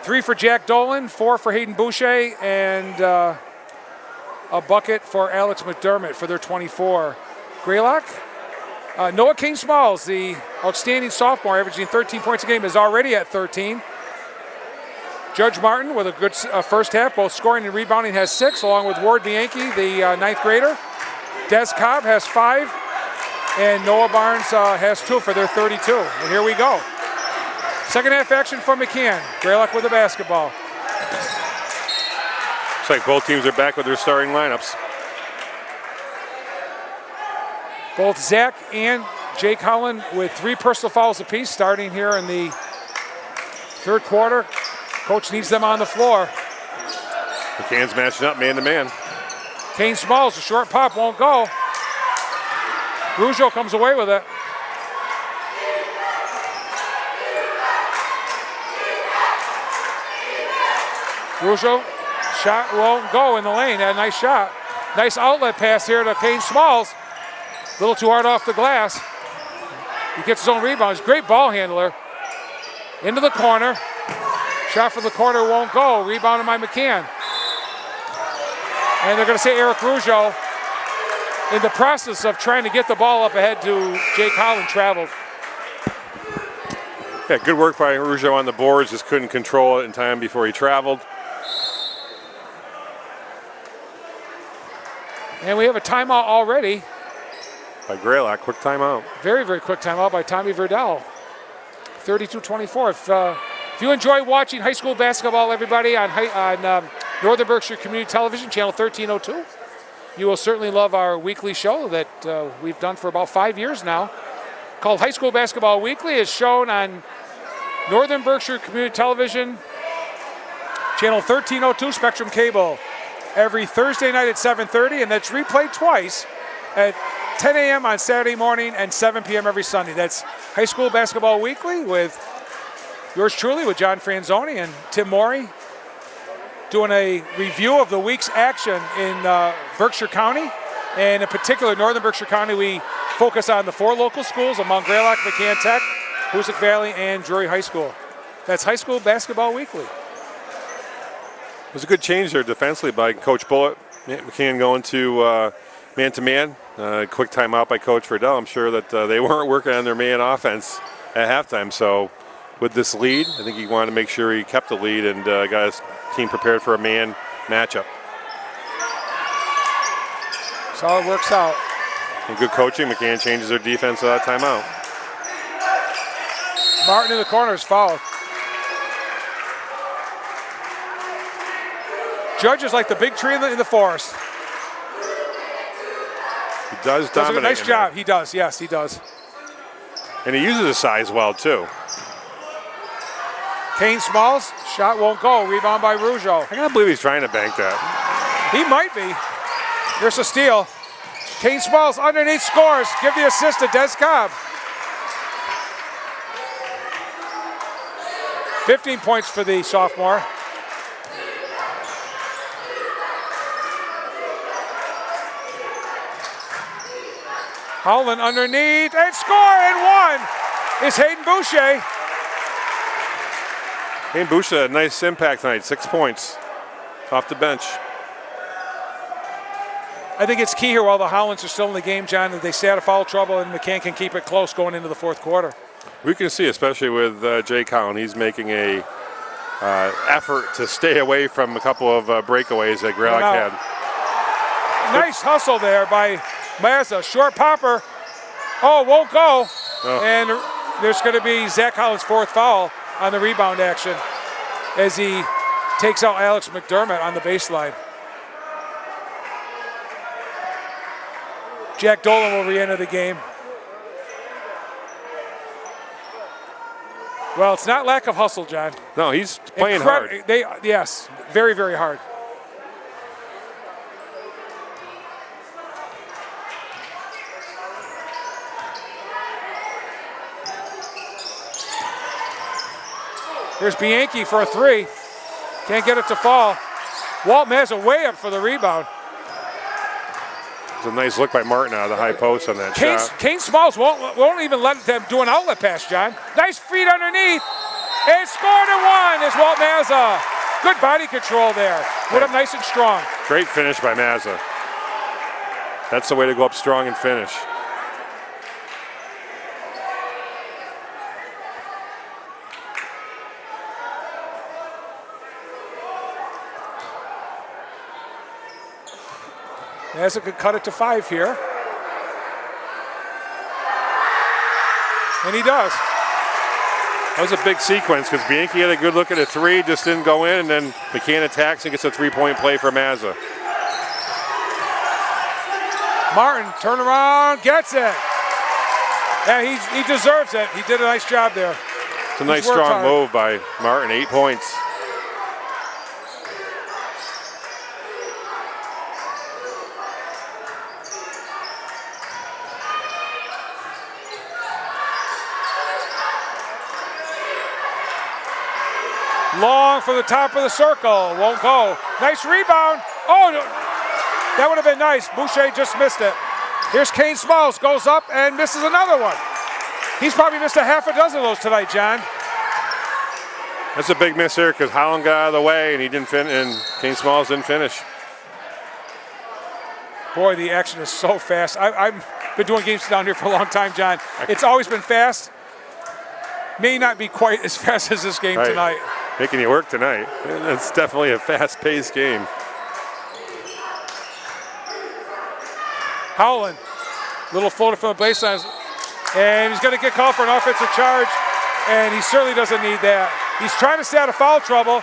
3 for Jack Dolan, 4 for Hayden Boucher, and a bucket for Alex McDermott for their 24. Greylock, Noah Kane Smalls, the outstanding sophomore, averaging 13 points a game, is already at 13. Judge Martin with a good first half, both scoring and rebounding, has 6, along with Ward Bianchi, the ninth grader. Des Cobb has 5, and Noah Barnes has 2 for their 32. And here we go. Second half action from McCann. Greylock with the basketball. Looks like both teams are back with their starting lineups. Both Zach and Jake Holland with 3 personal fouls apiece starting here in the third quarter. Coach needs them on the floor. McCann's matching up man-to-man. Kane Smalls, a short pop, won't go. Rougeau comes away with it. Rougeau, shot won't go in the lane. Had a nice shot. Nice outlet pass here to Kane Smalls. A little too hard off the glass. He gets his own rebound. He's a great ball handler. Into the corner. Shot from the corner won't go. Rebounded by McCann. And they're going to say Eric Rougeau, in the process of trying to get the ball up ahead to Jake Holland, traveled. Yeah, good work by Rougeau on the boards. Just couldn't control it in time before he traveled. And we have a timeout already. By Greylock, quick timeout. Very, very quick timeout by Tommy Verdell. 32-24. If you enjoy watching high school basketball, everybody, on Northern Berkshire Community Television, channel 1302, you will certainly love our weekly show that we've done for about 5 years now, called High School Basketball Weekly. Is shown on Northern Berkshire Community Television, channel 1302, Spectrum Cable, every Thursday night at 7:30, and that's replayed twice at 10 a.m. on Saturday morning and 7 p.m. every Sunday. That's High School Basketball Weekly with yours truly, with John Franzoni and Tim Morey, doing a review of the week's action in Berkshire County. And in particular, Northern Berkshire County, we focus on the 4 local schools of Mount Greylock, McCann Tech, Hoosick Valley, and Drury High School. That's High School Basketball Weekly. It was a good change there defensively by Coach Bullitt. McCann going to man-to-man. Quick timeout by Coach Verdell. I'm sure that they weren't working on their man offense at halftime. So with this lead, I think he wanted to make sure he kept the lead and got his team prepared for a man matchup. That's how it works out. And good coaching. McCann changes their defense without timeout. Martin in the corner is fouled. Judge is like the big tree in the forest. He does dominate. A nice job. He does. Yes, he does. And he uses his size well, too. Kane Smalls, shot won't go. Rebound by Rougeau. I gotta believe he's trying to bank that. He might be. Here's a steal. Kane Smalls underneath scores. Give the assist to Des Cobb. 15 points for the sophomore. Howland underneath and score, and one is Hayden Boucher. Hayden Boucher had a nice impact tonight, 6 points off the bench. I think it's key here while the Howlands are still in the game, John, that they stay out of foul trouble and McCann can keep it close going into the fourth quarter. We can see, especially with Jay Collin, he's making a effort to stay away from a couple of breakaways that Greylock had. Nice hustle there by Mazza. Short popper. Oh, won't go. Oh. And there's going to be Zach Collins' fourth foul on the rebound action as he takes out Alex McDermott on the baseline. Jack Dolan will re-enter the game. Well, it's not lack of hustle, John. No, he's playing hard. Yes, very, very hard. Here's Bianchi for a three. Can't get it to fall. Walt Mazza way up for the rebound. It's a nice look by Martin out of the high post on that shot. Kane Smalls won't even let them do an outlet pass, John. Nice feet underneath. And scored and one is Walt Mazza. Good body control there. Put up nice and strong. Great finish by Mazza. That's the way to go up strong and finish. Mazza could cut it to 5 here. And he does. That was a big sequence because Bianchi had a good look at a three, just didn't go in, and then McCann attacks and gets a three-point play for Mazza. Martin, turn around, gets it. Yeah, he deserves it. He did a nice job there. It's a nice strong move by Martin, 8 points. Long for the top of the circle, won't go. Nice rebound. Oh, that would have been nice. Boucher just missed it. Here's Kane Smalls, goes up and misses another one. He's probably missed a half a dozen of those tonight, John. That's a big miss here because Howland got out of the way and he didn't finish, and Kane Smalls didn't finish. Boy, the action is so fast. I've been doing games down here for a long time, John. It's always been fast. May not be quite as fast as this game tonight. Making you work tonight. It's definitely a fast-paced game. Howland, little floater from the baseline, and he's going to get called for an offensive charge, and he certainly doesn't need that. He's trying to stay out of foul trouble.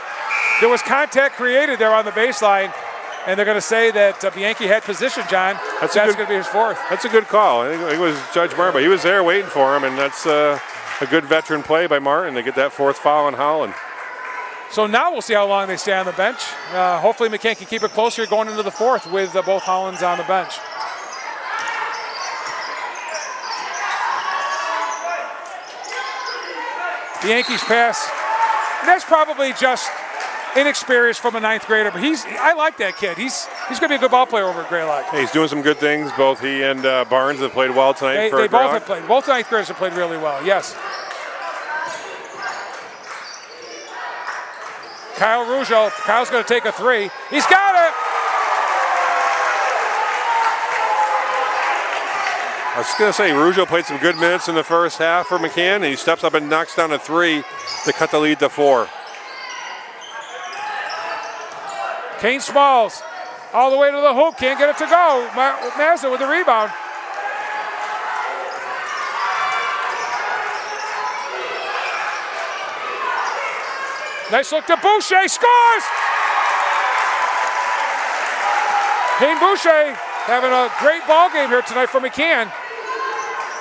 There was contact created there on the baseline, and they're going to say that Bianchi had position, John. That's going to be his fourth. That's a good call. I think it was Judge Martin. He was there waiting for him, and that's a good veteran play by Martin to get that fourth foul on Howland. So now we'll see how long they stay on the bench. Hopefully McCann can keep it closer going into the fourth with both Howlands on the bench. Bianchi's pass, that's probably just inexperience from a ninth grader, but I like that kid. He's going to be a good ball player over at Greylock. Hey, he's doing some good things. Both he and Barnes have played well tonight. They both have played. Both ninth graders have played really well, yes. Kyle Rougeau, Kyle's going to take a three. He's got it! I was going to say, Rougeau played some good minutes in the first half for McCann, and he steps up and knocks down a three to cut the lead to 4. Kane Smalls, all the way to the hoop, can't get it to go. Mazza with the rebound. Nice look to Boucher, scores! Hayden Boucher having a great ball game here tonight for McCann.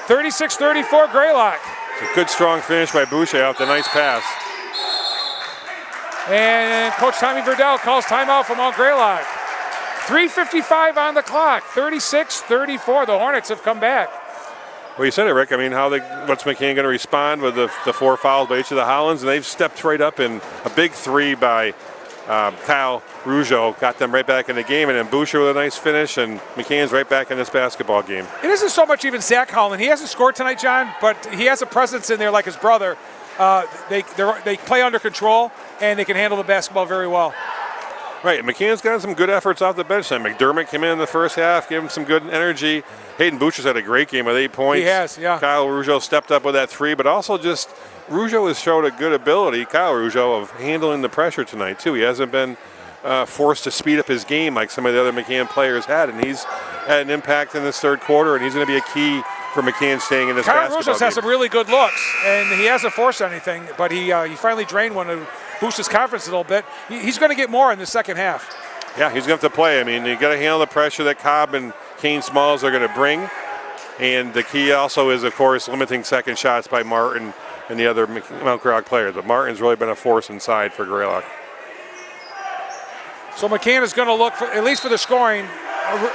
36-34 Greylock. It's a good strong finish by Boucher off the nice pass. And Coach Tommy Verdell calls timeout for Mount Greylock. 3:55 on the clock, 36-34. The Hornets have come back. Well, you said it, Rick. I mean, what's McCann going to respond with the 4 fouls by each of the Howlands? And they've stepped right up in a big three by Kyle Rougeau got them right back in the game, and then Boucher with a nice finish, and McCann's right back in this basketball game. It isn't so much even Zach Holland. He hasn't scored tonight, John, but he has a presence in there like his brother. They play under control, and they can handle the basketball very well. Right, McCann's got some good efforts off the bench. And McDermott came in the first half, gave him some good energy. Hayden Boucher's had a great game with 8 points. He has, yeah. Kyle Rougeau stepped up with that 3, but also just Rougeau has showed a good ability, Kyle Rougeau, of handling the pressure tonight, too. He hasn't been forced to speed up his game like some of the other McCann players had, and he's had an impact in this third quarter, and he's going to be a key for McCann staying in this basketball Kyle Rougeau's game. has some really good looks, and he hasn't forced anything, but he finally drained one to boost his confidence a little bit. He's going to get more in the second half. Yeah, he's going to have to play. I mean, you got to handle the pressure that Cobb and Kane Smalls are going to bring, and the key also is, of course, limiting second shots by Martin and the other Mount Greylock players. But Martin's really been a force inside for Greylock. So McCann is going to look, at least for the scoring,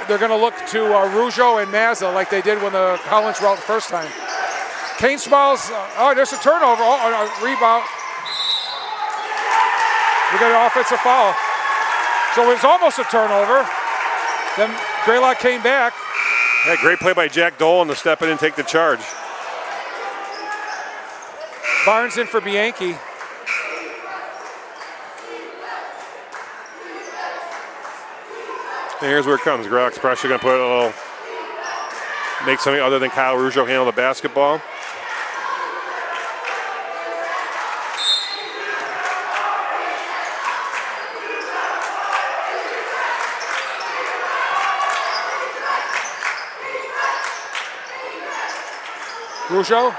they're going to look to Rougeau and Mazza like they did when the Collins were out the first time. Kane Smalls, there's a turnover, a rebound. We got an offensive foul. So it was almost a turnover. Then Greylock came back. Yeah, great play by Jack Dolan to step in and take the charge. Barnes in for Bianchi. And here's where it comes. Greylock's pressure going to put a little, make something other than Kyle Rougeau handle the basketball. Rougeau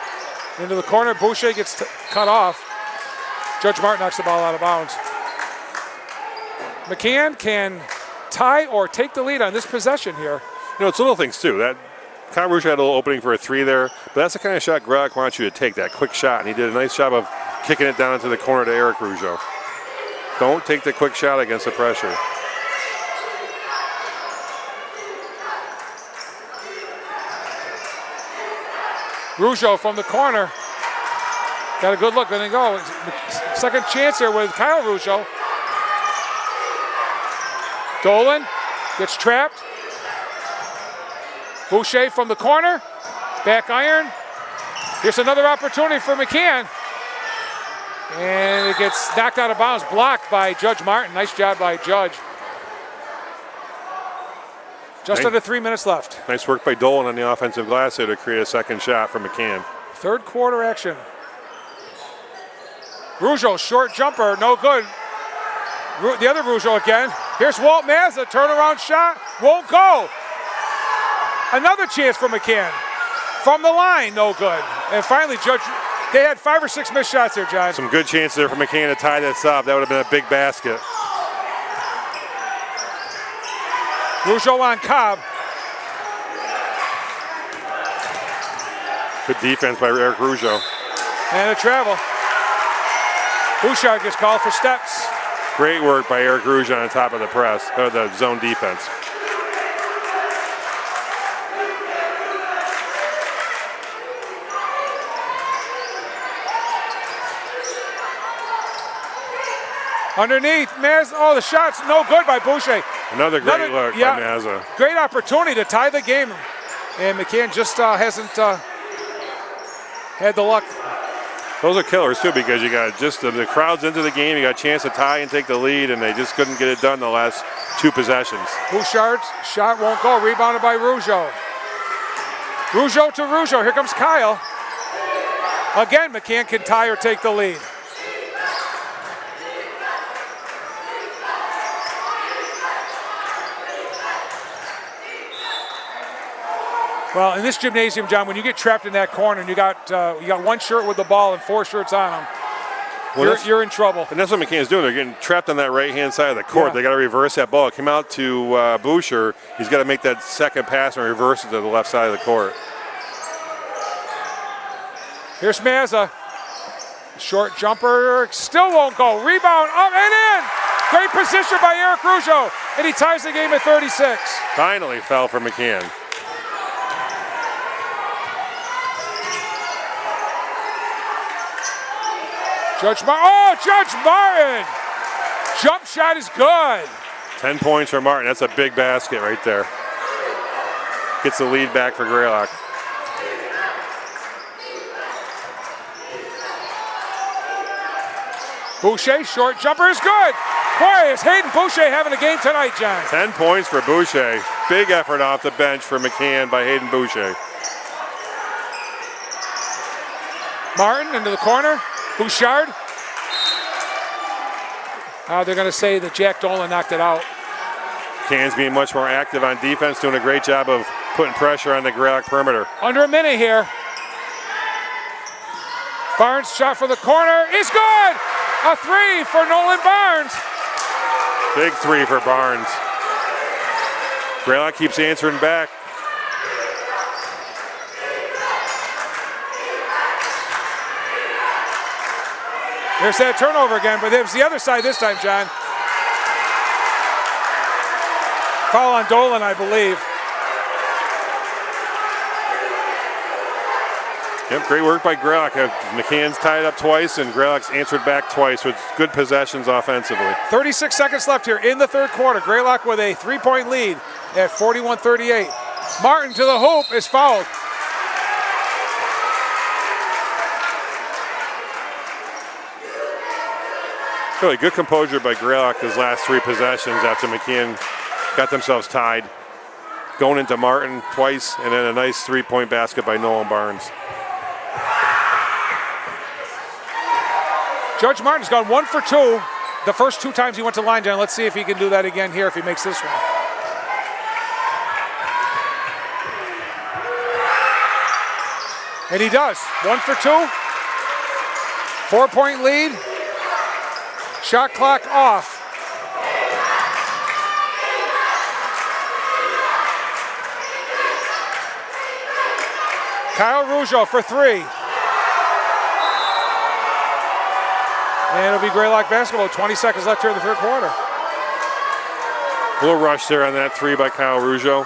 into the corner. Boucher gets cut off. Judge Martin knocks the ball out of bounds. McCann can tie or take the lead on this possession here. You know, it's little things too. That Kyle Rougeau had a little opening for a 3 there, but that's the kind of shot Greylock wants you to take, that quick shot, and he did a nice job of kicking it down into the corner to Eric Rougeau. Don't take the quick shot against the pressure. Rougeau from the corner. Got a good look. There they go. Second chance here with Kyle Rougeau. Dolan gets trapped. Boucher from the corner. Back iron. Here's another opportunity for McCann. And it gets knocked out of bounds. Blocked by Judge Martin. Nice job by Judge. Just under 3 minutes left. Nice work by Dolan on the offensive glass there to create a second shot for McCann. Third quarter action. Rougeau, short jumper, no good. The other Rougeau again. Here's Walt Mazza, turnaround shot, won't go. Another chance for McCann. From the line, no good. And finally, Judge, they had 5 or 6 missed shots there, John. Some good chances there for McCann to tie this up. That would have been a big basket. Rougeau on Cobb. Good defense by Eric Rougeau. And a travel. Bouchard gets called for steps. Great work by Eric Rougeau on top of the press, or the zone defense. Underneath, Mazza, the shot's no good by Boucher. Another great look by Mazza. Great opportunity to tie the game. And McCann just hasn't had the luck. Those are killers too, because you got just the crowd's into the game. You got a chance to tie and take the lead, and they just couldn't get it done the last 2 possessions. Bouchard's shot won't go. Rebounded by Rougeau. Rougeau to Rougeau. Here comes Kyle. Again, McCann can tie or take the lead. Well, in this gymnasium, John, when you get trapped in that corner and you got one shirt with the ball and 4 shirts on them, you're in trouble. And that's what McCann's doing. They're getting trapped on that right-hand side of the court. Yeah. They got to reverse that ball. It came out to Boucher. He's got to make that second pass and reverse it to the left side of the court. Here's Mazza. Short jumper still won't go. Rebound up and in. Great position by Eric Rougeau, and he ties the game at 36. Finally fell for McCann. Judge Martin. Jump shot is good. 10 points for Martin. That's a big basket right there. Gets the lead back for Greylock. Boucher, short jumper is good. Boy, is Hayden Boucher having a game tonight, John. 10 points for Boucher. Big effort off the bench for McCann by Hayden Boucher. Martin into the corner. Bouchard. They're going to say that Jack Dolan knocked it out. McCann's being much more active on defense, doing a great job of putting pressure on the Greylock perimeter. Under a minute here. Barnes shot for the corner is good. A three for Nolan Barnes. Big three for Barnes. Greylock keeps answering back. There's that turnover again, but it was the other side this time, John. Foul on Dolan, I believe. Yep, great work by Greylock. McCann's tied up twice, and Greylock's answered back twice with good possessions offensively. 36 seconds left here in the third quarter. Greylock with a three-point lead at 41-38. Martin to the hoop is fouled. Really good composure by Greylock his last three possessions after McCann got themselves tied. Going into Martin twice, and then a nice three-point basket by Nolan Barnes. Judge Martin's gone 1 for 2 the first two times he went to line, John. Let's see if he can do that again here if he makes this one. And he does. 1 for 2. 4-point lead. Shot clock off. Kyle Rougeau for three. And it'll be Greylock basketball. 20 seconds left here in the third quarter. A little rush there on that three by Kyle Rougeau.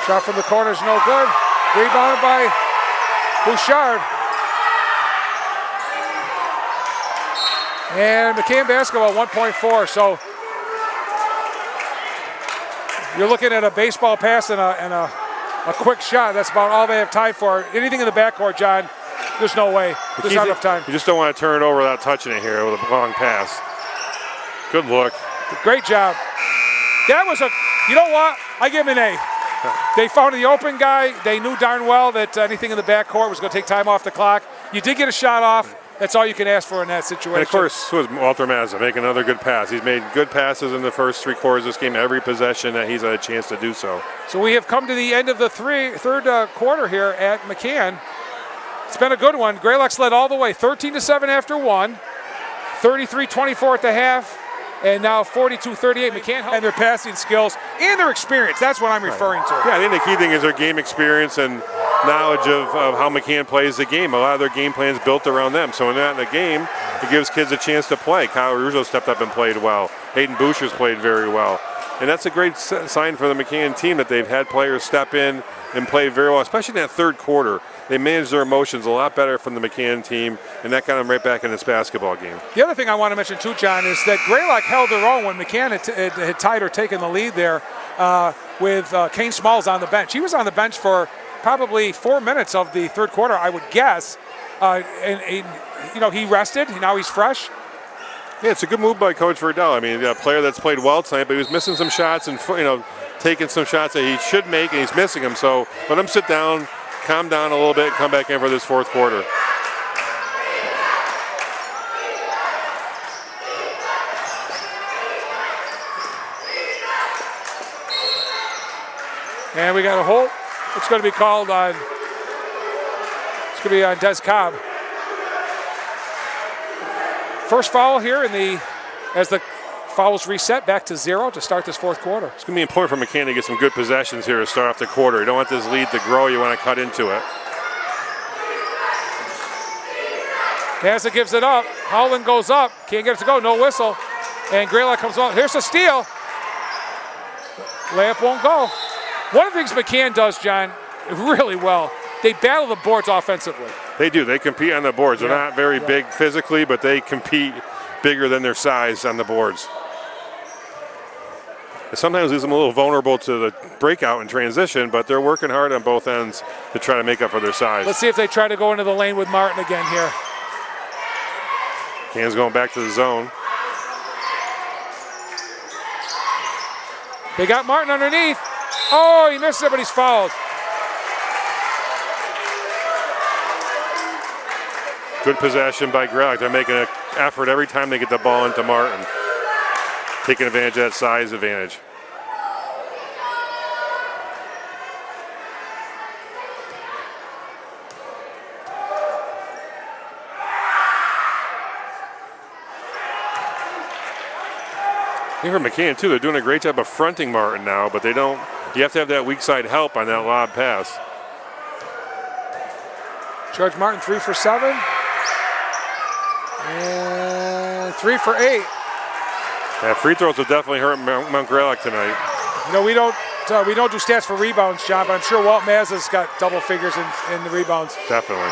Shot from the corner is no good. Rebounded by Bouchard. And McCann basketball 1.4. So you're looking at a baseball pass and a quick shot. That's about all they have time for. Anything in the backcourt, John, there's no way. There's not enough time. You just don't want to turn it over without touching it here with a long pass. Good look. Great job. That was you know what? I give him an A. They found the open guy. They knew darn well that anything in the backcourt was going to take time off the clock. You did get a shot off. That's all you can ask for in that situation. And of course, was Walter Mazza make another good pass. He's made good passes in the first three quarters of this game, every possession that he's had a chance to do so. So we have come to the end of the third quarter here at McCann. It's been a good one. Greylock's led all the way, 13-7 after one, 33-24 at the half, and now 42-38. McCann and their passing skills and their experience. That's what I'm referring to. Yeah, I think the key thing is their game experience and knowledge of how McCann plays the game. A lot of their game plans built around them. So when they're not in the game, it gives kids a chance to play. Kyle Rougeau stepped up and played well. Hayden Boucher's played very well. And that's a great sign for the McCann team that they've had players step in and play very well, especially in that third quarter. They managed their emotions a lot better from the McCann team, and that got them right back in this basketball game. The other thing I want to mention too, John, is that Greylock held their own when McCann had tied or taken the lead there with Kane Smalls on the bench. He was on the bench for probably 4 minutes of the third quarter, I would guess. He rested. Now he's fresh. Yeah, it's a good move by Coach Verdell. I mean, a player that's played well tonight, but he was missing some shots and taking some shots that he should make, and he's missing them. So let him sit down, calm down a little bit, and come back in for this fourth quarter. And we got a hold. It's going to be called on. It's going to be on Des Cobb. First foul here as the fouls reset back to 0 to start this fourth quarter. It's going to be important for McCann to get some good possessions here to start off the quarter. You don't want this lead to grow. You want to cut into it. Mazza gives it up. Howland goes up. Can't get it to go. No whistle. And Greylock comes on. Here's a steal. Layup won't go. One of the things McCann does, John, really well, they battle the boards offensively. They do. They compete on the boards. They're not very big physically, but they compete bigger than their size on the boards. It sometimes leaves them a little vulnerable to the breakout and transition, but they're working hard on both ends to try to make up for their size. Let's see if they try to go into the lane with Martin again here. Hands going back to the zone. They got Martin underneath. Oh, he missed it, but he's fouled. Good possession by Greylock. They're making an effort every time they get the ball into Martin. Taking advantage of that size advantage. I think for McCann too, they're doing a great job of fronting Martin now, but they don't. You have to have that weak side help on that lob pass. George Martin 3 for 7. And 3 for 8. Yeah, free throws will definitely hurt Mount Greylock tonight. You know, we don't do stats for rebounds, John, but I'm sure Walt Mazza's got double figures in the rebounds. Definitely.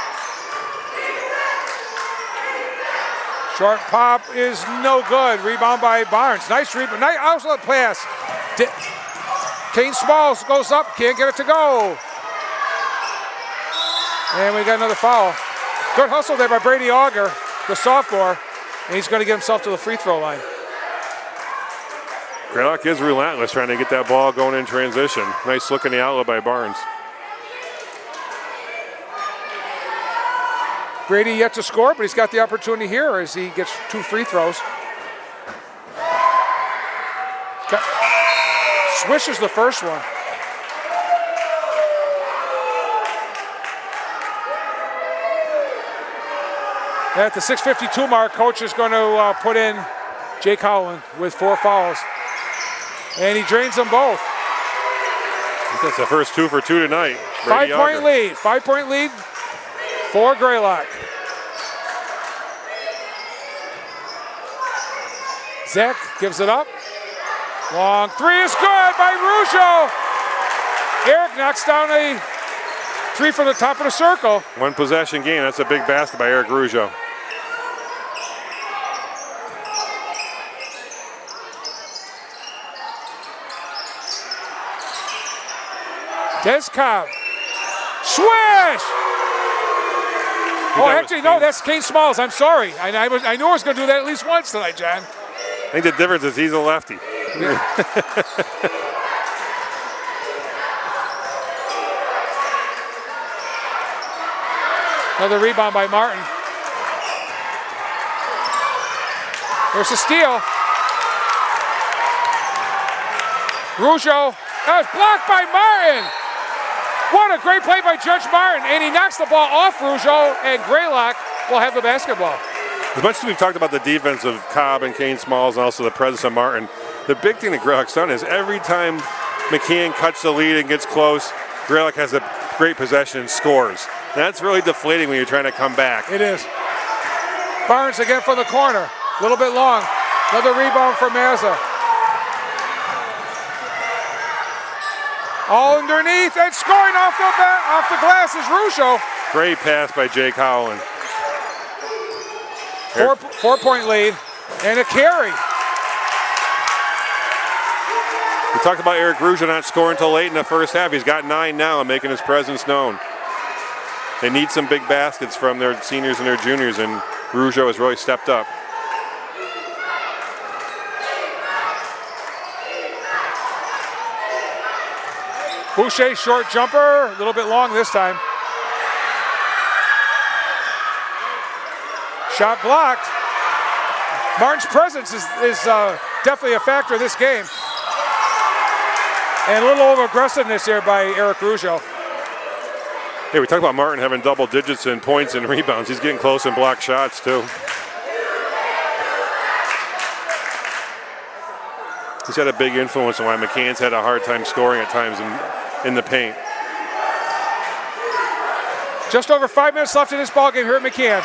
Short pop is no good. Rebound by Barnes. Nice rebound. Nice outlet pass. Kane Smalls goes up. Can't get it to go. And we got another foul. Good hustle there by Brady Auger, the sophomore. And he's going to get himself to the free throw line. Greylock is relentless trying to get that ball going in transition. Nice look in the outlet by Barnes. Brady yet to score, but he's got the opportunity here as he gets 2 free throws. Swishes the first one. At the 6:52 mark, coach is going to put in Jake Howland with 4 fouls. And he drains them both. That's the first 2 for 2 tonight. 5-point lead. 5-point lead for Greylock. Zach gives it up. Long 3 is good by Rougeau. Eric knocks down a 3 from the top of the circle. 1 possession game. That's a big basket by Eric Rougeau. Des Cobb. Swish! Oh, actually, no, that's Kane Smalls. I'm sorry. I knew I was going to do that at least once tonight, John. I think the difference is he's a lefty. Yeah. Another rebound by Martin. There's a steal. Rougeau. That was blocked by Martin. What a great play by Judge Martin. And he knocks the ball off Rougeau, and Greylock will have the basketball. As much as we've talked about the defense of Cobb and Kane Smalls and also the presence of Martin, the big thing that Greylock's done is every time McCann cuts the lead and gets close, Greylock has a great possession and scores. And that's really deflating when you're trying to come back. It is. Barnes again from the corner. A little bit long. Another rebound for Mazza. All underneath and scoring off the glass is Rougeau. Great pass by Jake Howland. 4-point lead and a carry. We talked about Eric Rougeau not scoring until late in the first half. He's got 9 now and making his presence known. They need some big baskets from their seniors and their juniors, and Rougeau has really stepped up. Boucher, short jumper, a little bit long this time. Shot blocked. Martin's presence is definitely a factor of this game. And a little over aggressiveness here by Eric Rougeau. Hey, we talked about Martin having double digits in points and rebounds. He's getting close in block shots too. He's had a big influence on why McCann's had a hard time scoring at times in the paint. Just over 5 minutes left in this ballgame here at McCann.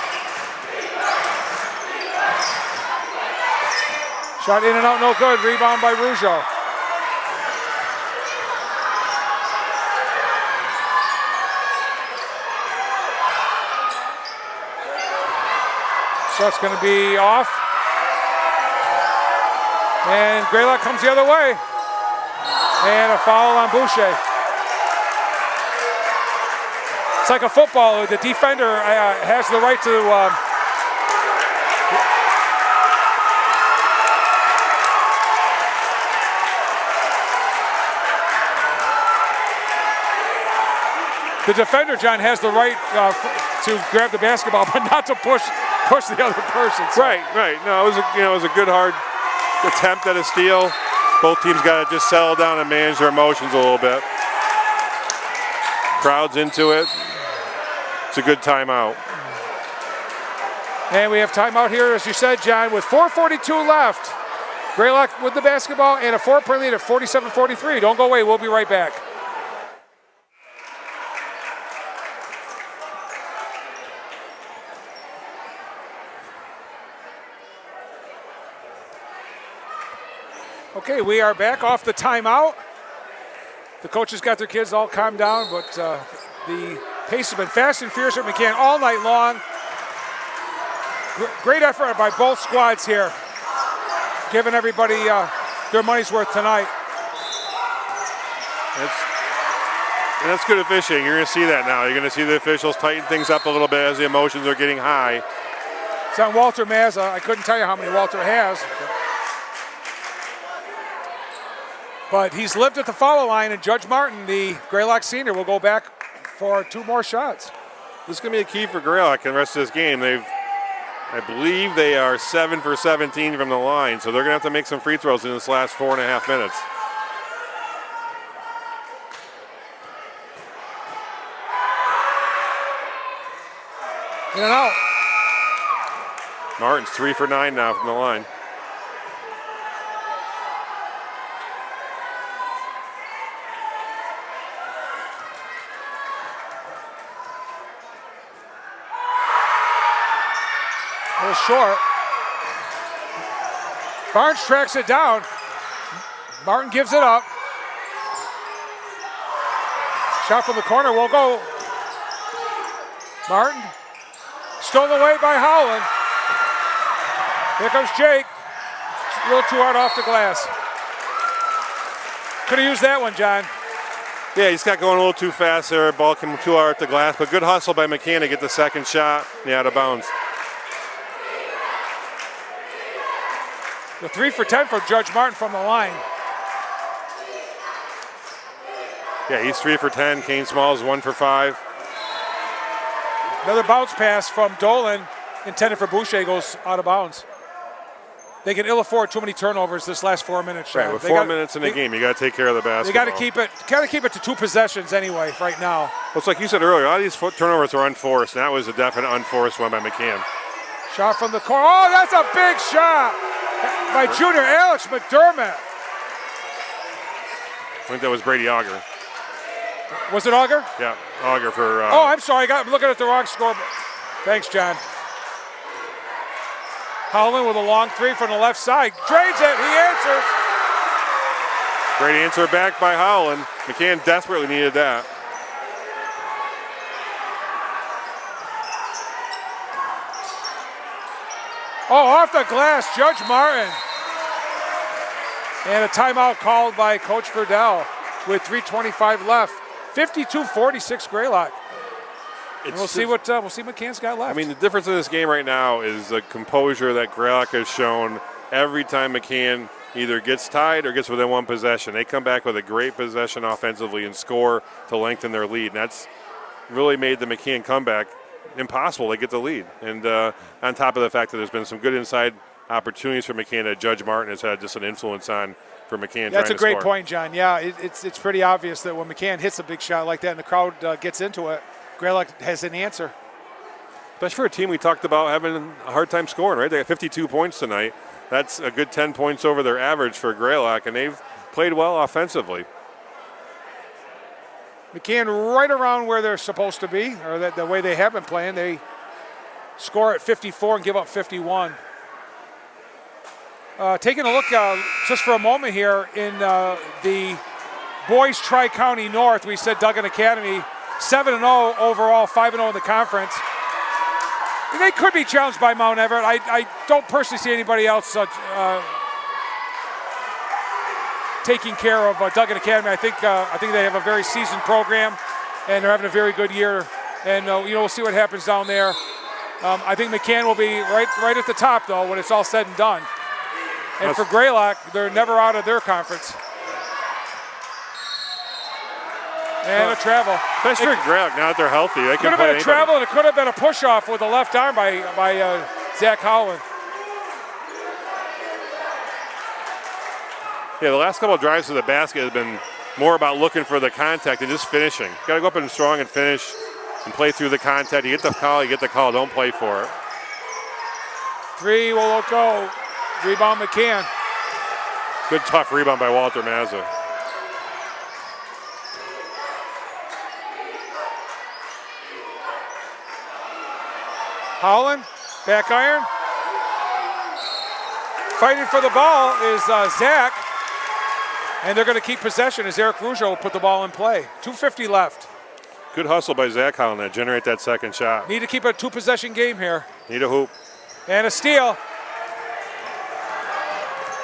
Shot in and out, no good. Rebound by Rougeau. Shot's going to be off. And Greylock comes the other way. And a foul on Boucher. It's like a football. The defender has the right to the defender, John, has the right to grab the basketball, but not to push the other person. So. Right. No, it was a good hard attempt at a steal. Both teams got to just settle down and manage their emotions a little bit. Crowd's into it. It's a good timeout. And we have timeout here, as you said, John, with 4:42 left. Greylock with the basketball and a 4-point lead at 47-43. Don't go away. We'll be right back. Okay, we are back off the timeout. The coaches got their kids all calmed down, but the pace has been fast and furious at McCann all night long. Great effort by both squads here, giving everybody their money's worth tonight. That's good officiating. You're going to see that now. You're going to see the officials tighten things up a little bit as the emotions are getting high. It's on Walter Mazza. I couldn't tell you how many Walter has. But he's lived at the foul line, and Judge Martin, the Greylock senior, will go back for 2 more shots. This is going to be a key for Greylock in the rest of this game. I believe they are 7 for 17 from the line, so they're going to have to make some free throws in this last 4.5 minutes. In and out. Martin's 3 for 9 now from the line. A little short. Barnes tracks it down. Martin gives it up. Shot from the corner will go. Martin. Stolen away by Howland. Here comes Jake. A little too hard off the glass. Could have used that one, John. Yeah, he's got going a little too fast there. Ball came too hard at the glass, but good hustle by McCann to get the second shot. Yeah, out of bounds. The 3 for 10 for Judge Martin from the line. Yeah, he's 3 for 10. Kane Smalls 1 for 5. Another bounce pass from Dolan, intended for Boucher, goes out of bounds. They can ill afford too many turnovers this last 4 minutes. Right, with 4 minutes in the game, you got to take care of the basketball. They got to keep it to 2 possessions anyway. Right now. Well, it's like you said earlier. A lot of these turnovers are unforced, and that was a definite unforced one by McCann. Shot from the corner. Oh, that's a big shot by junior Alex McDermott. I think that was Brady Auger. Was it Auger? Yeah, Auger for. Oh, I'm sorry. I'm looking at the wrong score. Thanks, John. Howland with a long 3 from the left side. Drains it. He answers. Great answer back by Howland. McCann desperately needed that. Oh, off the glass, Judge Martin. And a timeout called by Coach Verdell with 3:25 left. 52-46 Greylock. We'll see what McCann's got left. I mean, the difference in this game right now is the composure that Greylock has shown every time McCann either gets tied or gets within 1 possession. They come back with a great possession offensively and score to lengthen their lead. And that's really made the McCann comeback impossible to get the lead. And on top of the fact that there's been some good inside opportunities for McCann that Judge Martin has had just an influence on for McCann. That's a great point, John. Yeah, it's pretty obvious that when McCann hits a big shot like that and the crowd gets into it, Greylock has an answer. Especially for a team we talked about having a hard time scoring, right? They got 52 points tonight. That's a good 10 points over their average for Greylock, and they've played well offensively. McCann right around where they're supposed to be, or the way they have been playing. They score at 54 and give up 51. Taking a look just for a moment here in the boys Tri-County North, we said Duggan Academy 7-0 overall, 5-0 in the conference. They could be challenged by Mount Everett. I don't personally see anybody else taking care of Duggan Academy. I think they have a very seasoned program, and they're having a very good year. And we'll see what happens down there. I think McCann will be right at the top though when it's all said and done. And for Greylock, they're never out of their conference. And a travel. Especially for Greylock, now that they're healthy, they can play anybody. Could have been a travel, and it could have been a push-off with the left arm by Zach Howland. Yeah, the last couple of drives to the basket have been more about looking for the contact and just finishing. Got to go up and strong and finish and play through the contact. You get the call, don't play for it. 3 will go. Rebound McCann. Good tough rebound by Walter Mazza. Howland, back iron. Fighting for the ball is Zach. And they're going to keep possession as Eric Rougeau will put the ball in play. 2:50 left. Good hustle by Zach Howland to generate that second shot. Need to keep a 2-possession game here. Need a hoop. And a steal.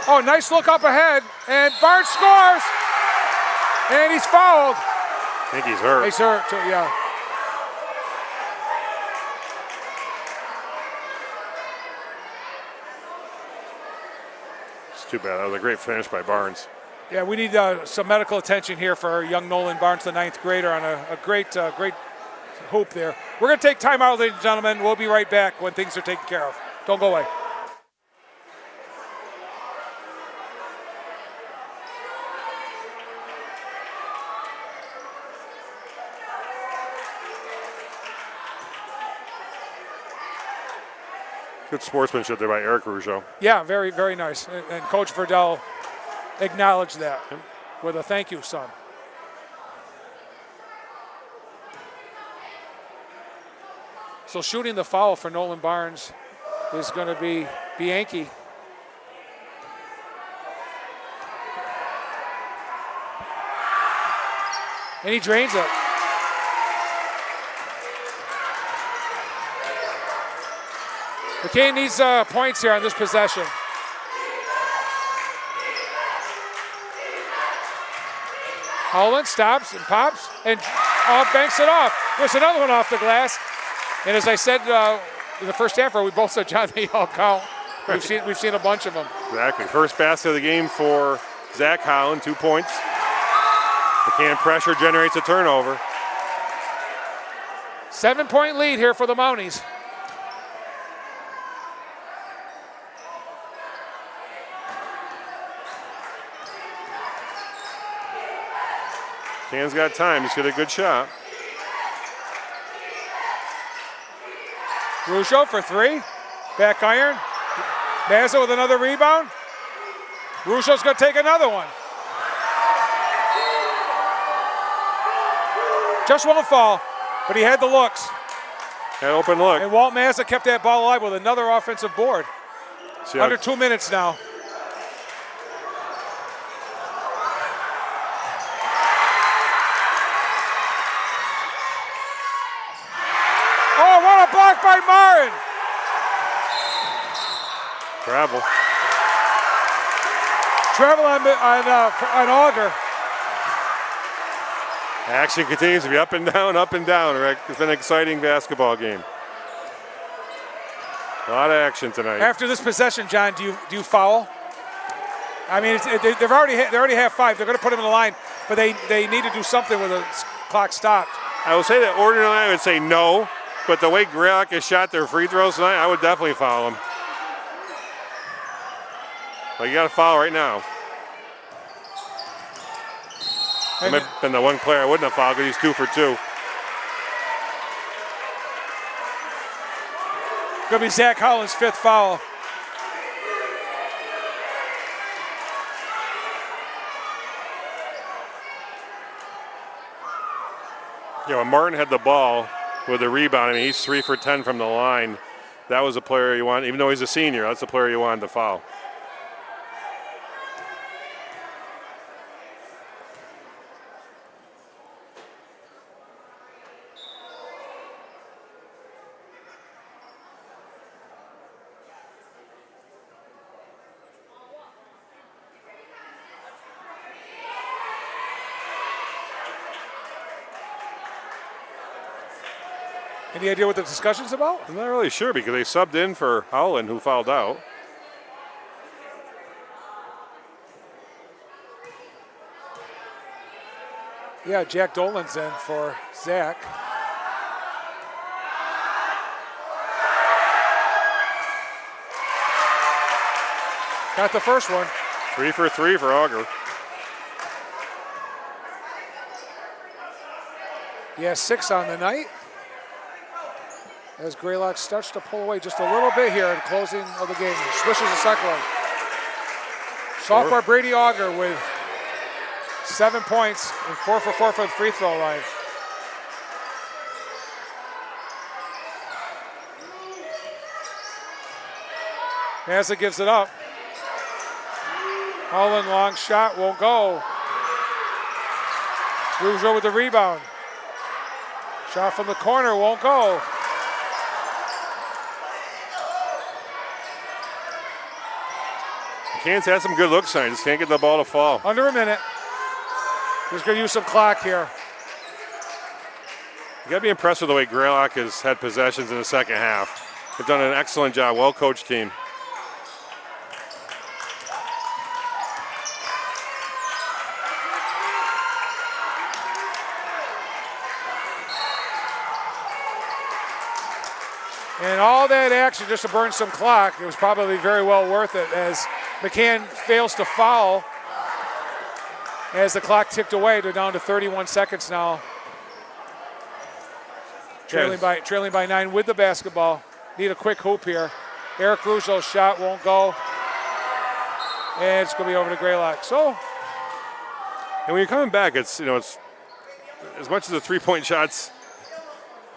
Oh, nice look up ahead. And Barnes scores. And he's fouled. I think he's hurt. He's hurt, too, yeah. It's too bad. That was a great finish by Barnes. Yeah, we need some medical attention here for young Nolan Barnes, the 9th grader, on a great hoop there. We're going to take time out, ladies and gentlemen. We'll be right back when things are taken care of. Don't go away. Good sportsmanship there by Eric Rougeau. Yeah, very, very nice. And Coach Verdell acknowledged that with a thank you, son. So shooting the foul for Nolan Barnes is going to be Bianchi. And he drains it. McCann needs points here on this possession. Howland stops and pops and banks it off. There's another one off the glass. And as I said in the first half, we both said, John, they all count. We've seen a bunch of them. Exactly. First basket of the game for Zach Howland, 2 points. McCann pressure generates a turnover. 7-point lead here for the Mounties. McCann's got time. He's got a good shot. Rougeau for 3. Back iron. Mazza with another rebound. Rougeau's going to take another one. Just won't fall, but he had the looks. An open look. And Walt Mazza kept that ball alive with another offensive board. Under 2 minutes now. Oh, what a block by Marin. Travel. Travel on Auger. Action continues to be up and down, Rick. It's been an exciting basketball game. A lot of action tonight. After this possession, John, do you foul? I mean, they already have 5. They're going to put them in the line, but they need to do something with the clock stopped. I will say that ordinarily I would say no, but the way Greylock has shot their free throws tonight, I would definitely foul them. But you got to foul right now. That might have been the one player I wouldn't have fouled because he's 2 for 2. Going to be Zach Howland's 5th foul. Yeah, when Martin had the ball with the rebound, I mean, he's 3 for 10 from the line. That was a player you want, even though he's a senior, that's the player you wanted to foul. Any idea what the discussion's about? I'm not really sure because they subbed in for Howland, who fouled out. Yeah, Jack Dolan's in for Zach. Got the first one. 3 for 3 for Auger. He has 6 on the night. As Greylock starts to pull away just a little bit here in closing of the game. He swishes the second one. Sophomore Brady Auger with 7 points and 4 for 4 from the free throw line. Mazza gives it up. Holland long shot won't go. Rougeau with the rebound. Shot from the corner won't go. McCann's had some good looks tonight, just can't get the ball to fall. Under a minute. He's going to use some clock here. You got to be impressed with the way Greylock has had possessions in the second half. They've done an excellent job, well-coached team. And all that action just to burn some clock, it was probably very well worth it as McCann fails to foul as the clock ticked away. They're down to 31 seconds now. Trailing by 9 with the basketball. Need a quick hoop here. Eric Rougeau's shot won't go. And it's going to be over to Greylock. So, and when you're coming back, it's as much as the three-point shots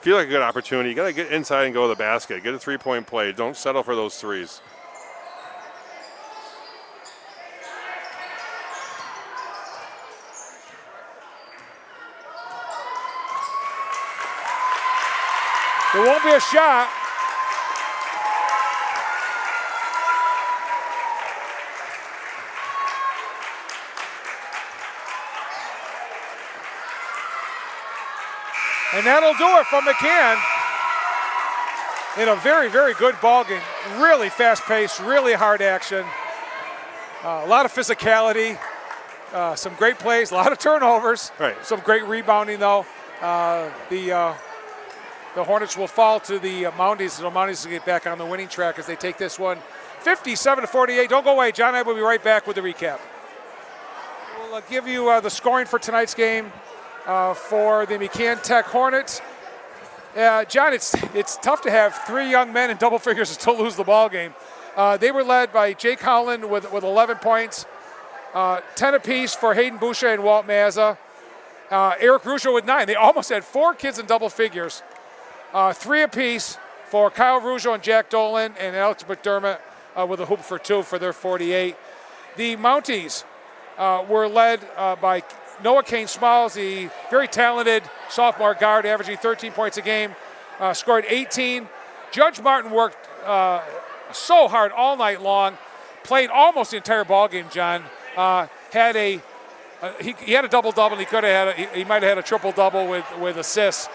feel like a good opportunity, you got to get inside and go to the basket. Get a three-point play. Don't settle for those threes. there won't be a shot. And that'll do it from McCann in a very, very good ball game. Really fast-paced, really hard action. A lot of physicality, some great plays, a lot of turnovers. Right. Some great rebounding, though. The Hornets will fall to the Mounties. So Mounties will get back on the winning track as they take this one 57-48. Don't go away. John and I will be right back with the recap. We'll give you the scoring for tonight's game. For the McCann Tech Hornets. John, it's tough to have 3 young men in double figures and still lose the ball game. They were led by Jake Howland with 11 points, 10 apiece for Hayden Boucher and Walt Mazza. Eric Rougeau with 9. They almost had 4 kids in double figures. 3 apiece for Kyle Rougeau and Jack Dolan, and Alex McDermott with a hoop for 2 for their 48. The Mounties were led by Noah Kane Smalls, the very talented sophomore guard, averaging 13 points a game, scored 18. Judge Martin worked so hard all night long, played almost the entire ball game. John had a double-double. He could have had he might have had a triple-double with assists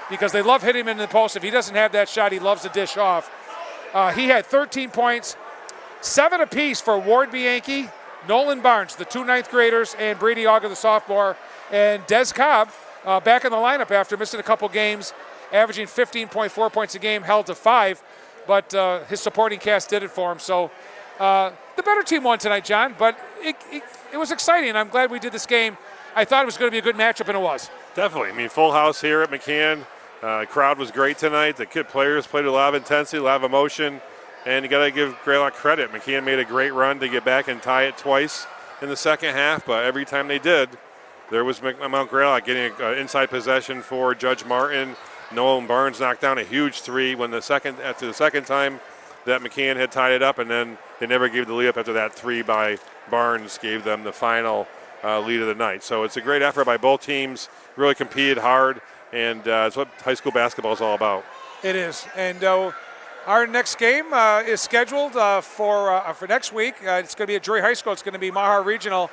because they love hitting him in the post. If he doesn't have that shot, he loves to dish off. He had 13 points, 7 apiece for Ward Bianchi, Nolan Barnes, the 2 ninth graders, and Brady Auger, the sophomore, and Des Cobb back in the lineup after missing a couple games, averaging 15.4 points a game, held to 5, but his supporting cast did it for him. So the better team won tonight, John, but it was exciting. I'm glad we did this game. I thought it was going to be a good matchup, and it was. Definitely. I mean, full house here at McCann. Crowd was great tonight. The kid players played with a lot of intensity, a lot of emotion. And you got to give Greylock credit. McCann made a great run to get back and tie it twice in the second half, but every time they did, there was Mount Greylock getting an inside possession for Judge Martin. Nolan Barnes knocked down a huge 3 after the second time that McCann had tied it up, and then they never gave the lead up after that 3 by Barnes gave them the final lead of the night. So it's a great effort by both teams, really competed hard, and it's what high school basketball is all about. It is, and our next game is scheduled for next week. It's going to be at Drury High School. It's going to be Mahar Regional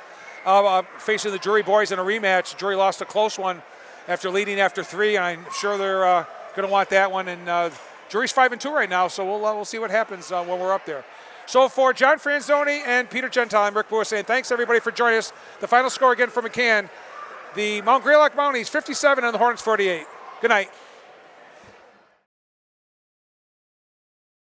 facing the Drury boys in a rematch. Drury lost a close one after leading after 3, and I'm sure they're going to want that one. And jury's 5-2 right now, so we'll see what happens when we're up there. So for John Franzoni and Peter Gentile, I'm Rick Boer saying thanks everybody for joining us. The final score again for McCann, the Mount Greylock Mounties 57 and the Hornets 48. Good night.